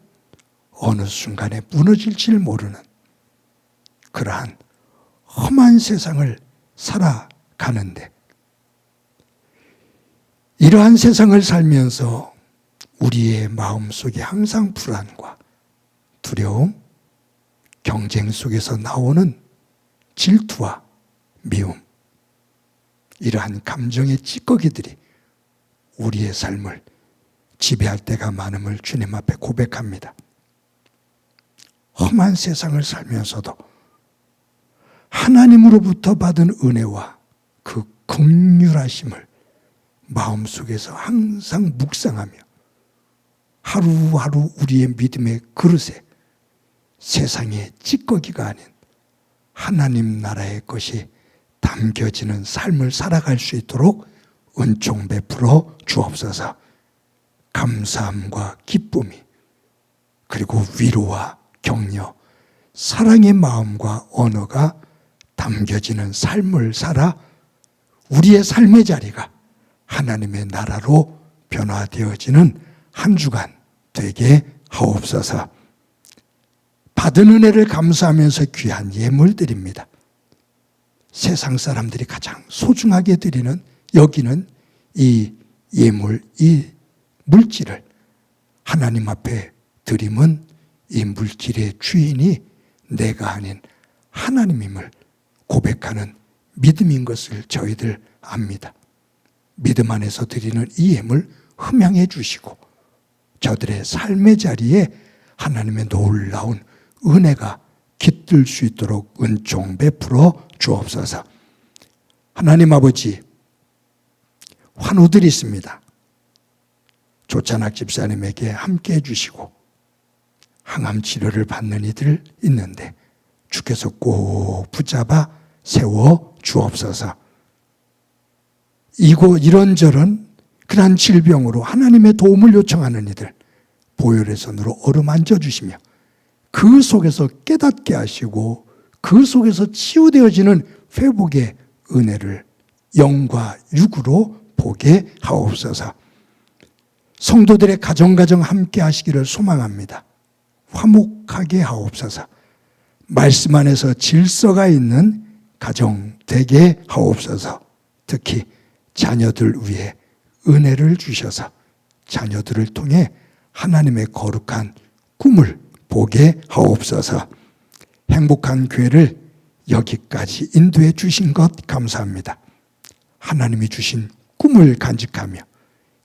Speaker 3: 어느 순간에 무너질지 모르는 그러한 험한 세상을 살아가는데 이러한 세상을 살면서 우리의 마음속에 항상 불안과 두려움, 경쟁 속에서 나오는 질투와 미움, 이러한 감정의 찌꺼기들이 우리의 삶을 지배할 때가 많음을 주님 앞에 고백합니다. 험한 세상을 살면서도 하나님으로부터 받은 은혜와 그 긍휼하심을 마음속에서 항상 묵상하며 하루하루 우리의 믿음의 그릇에 세상의 찌꺼기가 아닌 하나님 나라의 것이 담겨지는 삶을 살아갈 수 있도록 은총 베풀어 주옵소서. 감사함과 기쁨이 그리고 위로와 격려, 사랑의 마음과 언어가 담겨지는 삶을 살아 우리의 삶의 자리가 하나님의 나라로 변화되어지는 한 주간 되게 하옵소서. 받은 은혜를 감사하면서 귀한 예물 드립니다. 세상 사람들이 가장 소중하게 드리는 여기는 이 예물, 이 물질을 하나님 앞에 드림은 이 물질의 주인이 내가 아닌 하나님임을 고백하는 믿음인 것을 저희들 압니다. 믿음 안에서 드리는 이 예물 흠양해 주시고 저들의 삶의 자리에 하나님의 놀라운 은혜가 깃들 수 있도록 은총 베풀어 주옵소서. 하나님 아버지, 환우들이 있습니다. 조찬학 집사님에게 함께 해주시고 항암 치료를 받는 이들 있는데 주께서 꼭 붙잡아 세워 주옵소서. 이런저런 그러한 질병으로 하나님의 도움을 요청하는 이들 보혈의 손으로 어루만져 주시며 그 속에서 깨닫게 하시고 그 속에서 치유되어지는 회복의 은혜를 영과 육으로 보게 하옵소서. 성도들의 가정 함께 하시기를 소망합니다. 화목하게 하옵소서. 말씀 안에서 질서가 있는 가정 되게 하옵소서. 특히 자녀들 위해 은혜를 주셔서 자녀들을 통해 하나님의 거룩한 꿈을 보게 하옵소서. 행복한 교회를 여기까지 인도해 주신 것 감사합니다. 하나님이 주신 꿈을 간직하며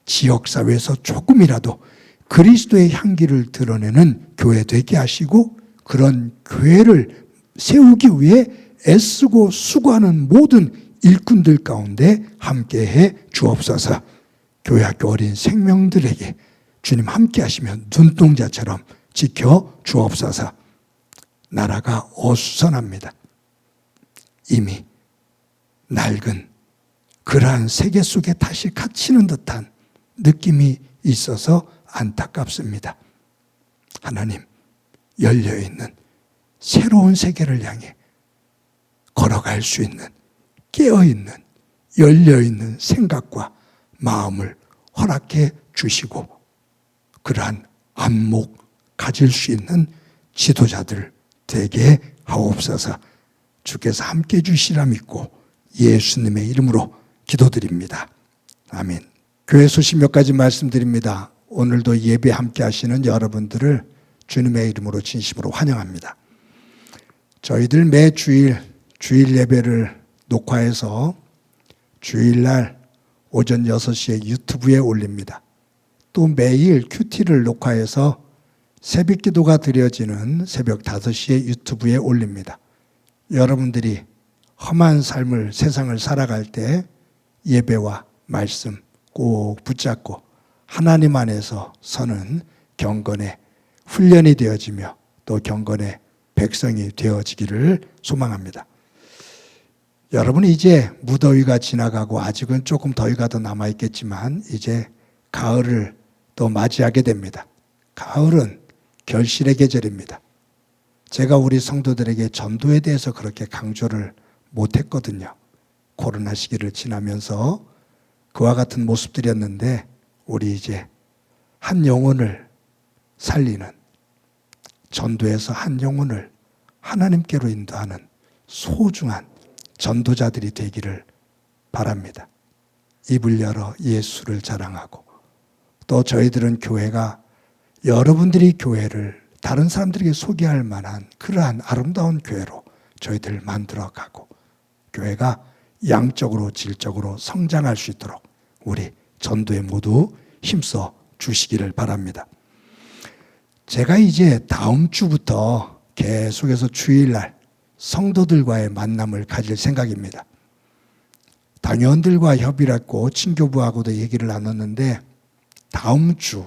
Speaker 3: 지역사회에서 조금이라도 그리스도의 향기를 드러내는 교회 되게 하시고 그런 교회를 세우기 위해 애쓰고 수고하는 모든 일꾼들 가운데 함께해 주옵소서. 교회학교 어린 생명들에게 주님 함께 하시면 눈동자처럼 지켜 주옵소서. 나라가 어수선합니다. 이미 낡은 그러한 세계 속에 다시 갇히는 듯한 느낌이 있어서 안타깝습니다. 하나님, 열려있는 새로운 세계를 향해 걸어갈 수 있는 깨어있는 열려있는 생각과 마음을 허락해 주시고 그러한 안목 가질 수 있는 지도자들 되게 하옵소서. 주께서 함께 주시라 믿고 예수님의 이름으로 기도드립니다. 아멘. 교회 소식 몇 가지 말씀드립니다. 오늘도 예배 함께 하시는 여러분들을 주님의 이름으로 진심으로 환영합니다. 저희들 매 주일 예배를 녹화해서 주일날 오전 6시에 유튜브에 올립니다. 또 매일 큐티를 녹화해서 새벽 기도가 드려지는 새벽 5시에 유튜브에 올립니다. 여러분들이 험한 삶을 세상을 살아갈 때 예배와 말씀 꼭 붙잡고 하나님 안에서 서는 경건의 훈련이 되어지며 또 경건의 백성이 되어지기를 소망합니다. 여러분이 이제 무더위가 지나가고 아직은 조금 더위가 더 남아있겠지만 이제 가을을 또 맞이하게 됩니다. 가을은 결실의 계절입니다. 제가 우리 성도들에게 전도에 대해서 그렇게 강조를 못했거든요. 코로나 시기를 지나면서 그와 같은 모습들이었는데 우리 이제 한 영혼을 살리는 전도에서 한 영혼을 하나님께로 인도하는 소중한 전도자들이 되기를 바랍니다. 입을 열어 예수를 자랑하고 또 저희들은 교회가 여러분들이 교회를 다른 사람들에게 소개할 만한 그러한 아름다운 교회로 저희들 만들어가고 교회가 양적으로 질적으로 성장할 수 있도록 우리 전도에 모두 힘써 주시기를 바랍니다. 제가 이제 다음 주부터 계속해서 주일날 성도들과의 만남을 가질 생각입니다. 당회원들과 협의를 했고 친교부하고도 얘기를 나눴는데 다음 주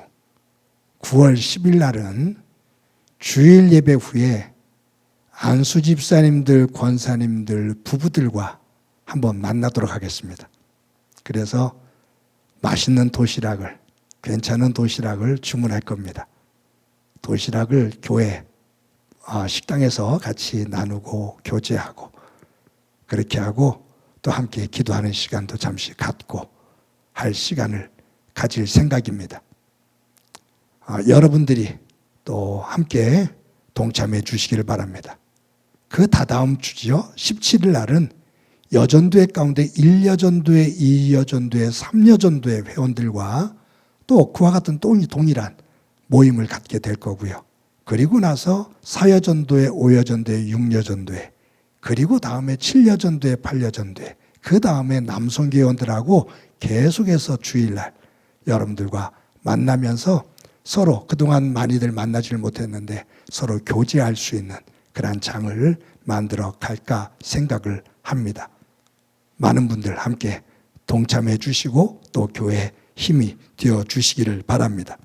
Speaker 3: 9월 10일 날은 주일 예배 후에 안수 집사님들, 권사님들, 부부들과 한번 만나도록 하겠습니다. 그래서 맛있는 도시락을, 괜찮은 도시락을 주문할 겁니다. 도시락을 교회 식당에서 같이 나누고 교제하고 그렇게 하고 또 함께 기도하는 시간도 잠시 갖고 할 시간을 가질 생각입니다. 여러분들이 또 함께 동참해 주시기를 바랍니다. 그 다다음 주지요. 17일 날은 여전도회 가운데 1여전도회, 2여전도회, 3여전도회 회원들과 또 그와 같은 동일한 모임을 갖게 될 거고요. 그리고 나서 4여전도회, 5여전도회, 6여전도회, 그리고 다음에 7여전도회, 8여전도회, 그 다음에 남성교회원들하고 계속해서 주일날 여러분들과 만나면서 서로 그동안 많이들 만나질 못했는데 서로 교제할 수 있는 그러한 장을 만들어 갈까 생각을 합니다. 많은 분들 함께 동참해 주시고 또 교회 힘이 되어 주시기를 바랍니다.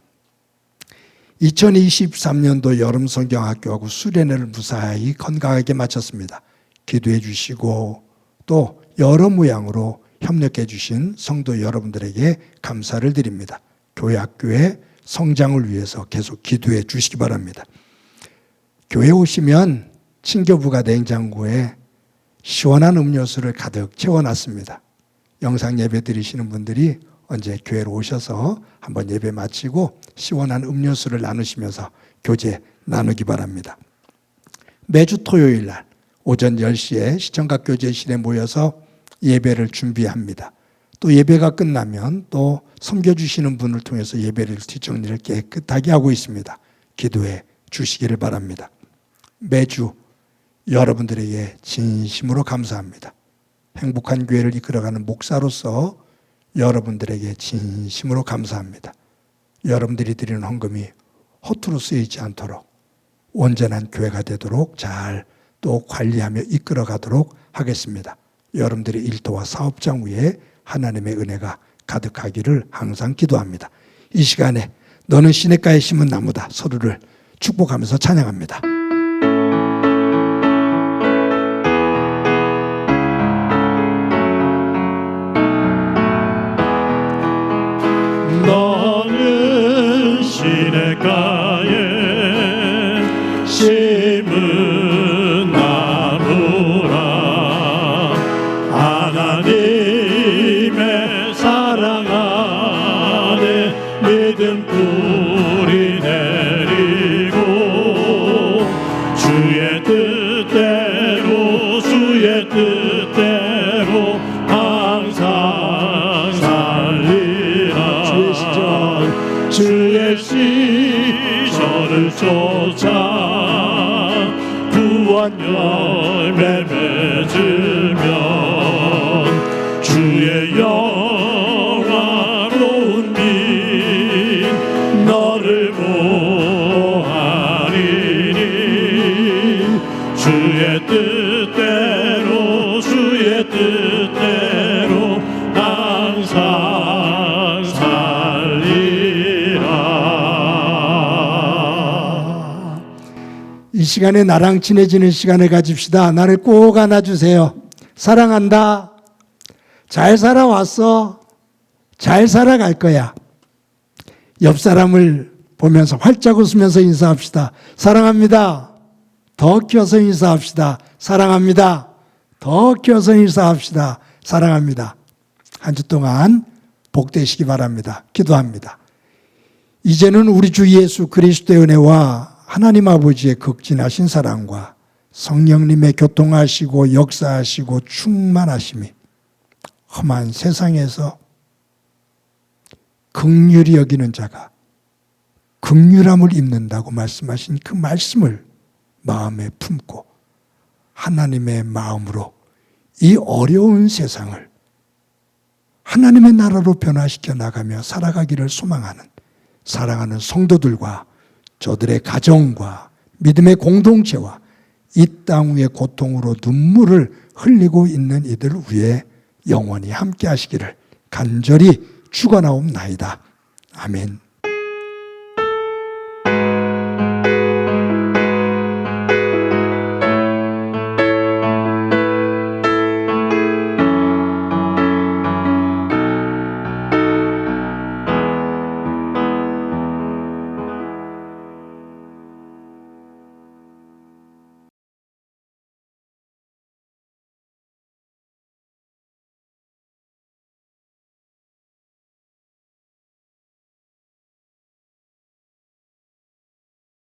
Speaker 3: 2023년도 여름 성경학교하고 수련회를 무사히 건강하게 마쳤습니다. 기도해 주시고 또 여러 모양으로 협력해 주신 성도 여러분들에게 감사를 드립니다. 교회 학교의 성장을 위해서 계속 기도해 주시기 바랍니다. 교회 오시면 친교부가 냉장고에 시원한 음료수를 가득 채워놨습니다. 영상 예배 드리시는 분들이 언제 교회로 오셔서 한번 예배 마치고 시원한 음료수를 나누시면서 교제 나누기 바랍니다. 매주 토요일 날 오전 10시에 시청각 교제실에 모여서 예배를 준비합니다. 또 예배가 끝나면 또 섬겨주시는 분을 통해서 예배를 뒷정리를 깨끗하게 하고 있습니다. 기도해 주시기를 바랍니다. 매주 여러분들에게 진심으로 감사합니다. 행복한 교회를 이끌어가는 목사로서 여러분들에게 진심으로 감사합니다. 여러분들이 드리는 헌금이 허투루 쓰이지 않도록 온전한 교회가 되도록 잘 또 관리하며 이끌어가도록 하겠습니다. 여러분들의 일터와 사업장 위에 하나님의 은혜가 가득하기를 항상 기도합니다. 이 시간에 너는 시냇가에 심은 나무다 서로를 축복하면서 찬양합니다.
Speaker 2: 너는 시냇가에 심은 나무라 하나님의 사랑 안에 믿음 뿌리 내리고 주의 뜻대로 주의 뜻대로 항상 살리라. 주의 시절을 쫓아 구원 열매 맺으면 주의 영화로운 빛 너를 보하리니 주의 뜻대로 주의 뜻대로 항상 살리라.
Speaker 3: 이 시간에 나랑 친해지는 시간을 가집시다. 나를 꼭 안아주세요. 사랑한다. 잘 살아왔어. 잘 살아갈 거야. 옆 사람을 보면서 활짝 웃으면서 인사합시다. 사랑합니다. 더 키워서 인사합시다. 사랑합니다. 더 키워서 인사합시다. 사랑합니다. 한 주 동안 복되시기 바랍니다. 기도합니다. 이제는 우리 주 예수 그리스도의 은혜와 하나님 아버지의 극진하신 사랑과 성령님의 교통하시고 역사하시고 충만하심이 험한 세상에서 긍휼히 여기는 자가 긍휼함을 입는다고 말씀하신 그 말씀을 마음에 품고 하나님의 마음으로 이 어려운 세상을 하나님의 나라로 변화시켜 나가며 살아가기를 소망하는 사랑하는 성도들과 저들의 가정과 믿음의 공동체와 이 땅 위의 고통으로 눈물을 흘리고 있는 이들 위해 영원히 함께 하시기를 간절히 축원하옵나이다. 아멘.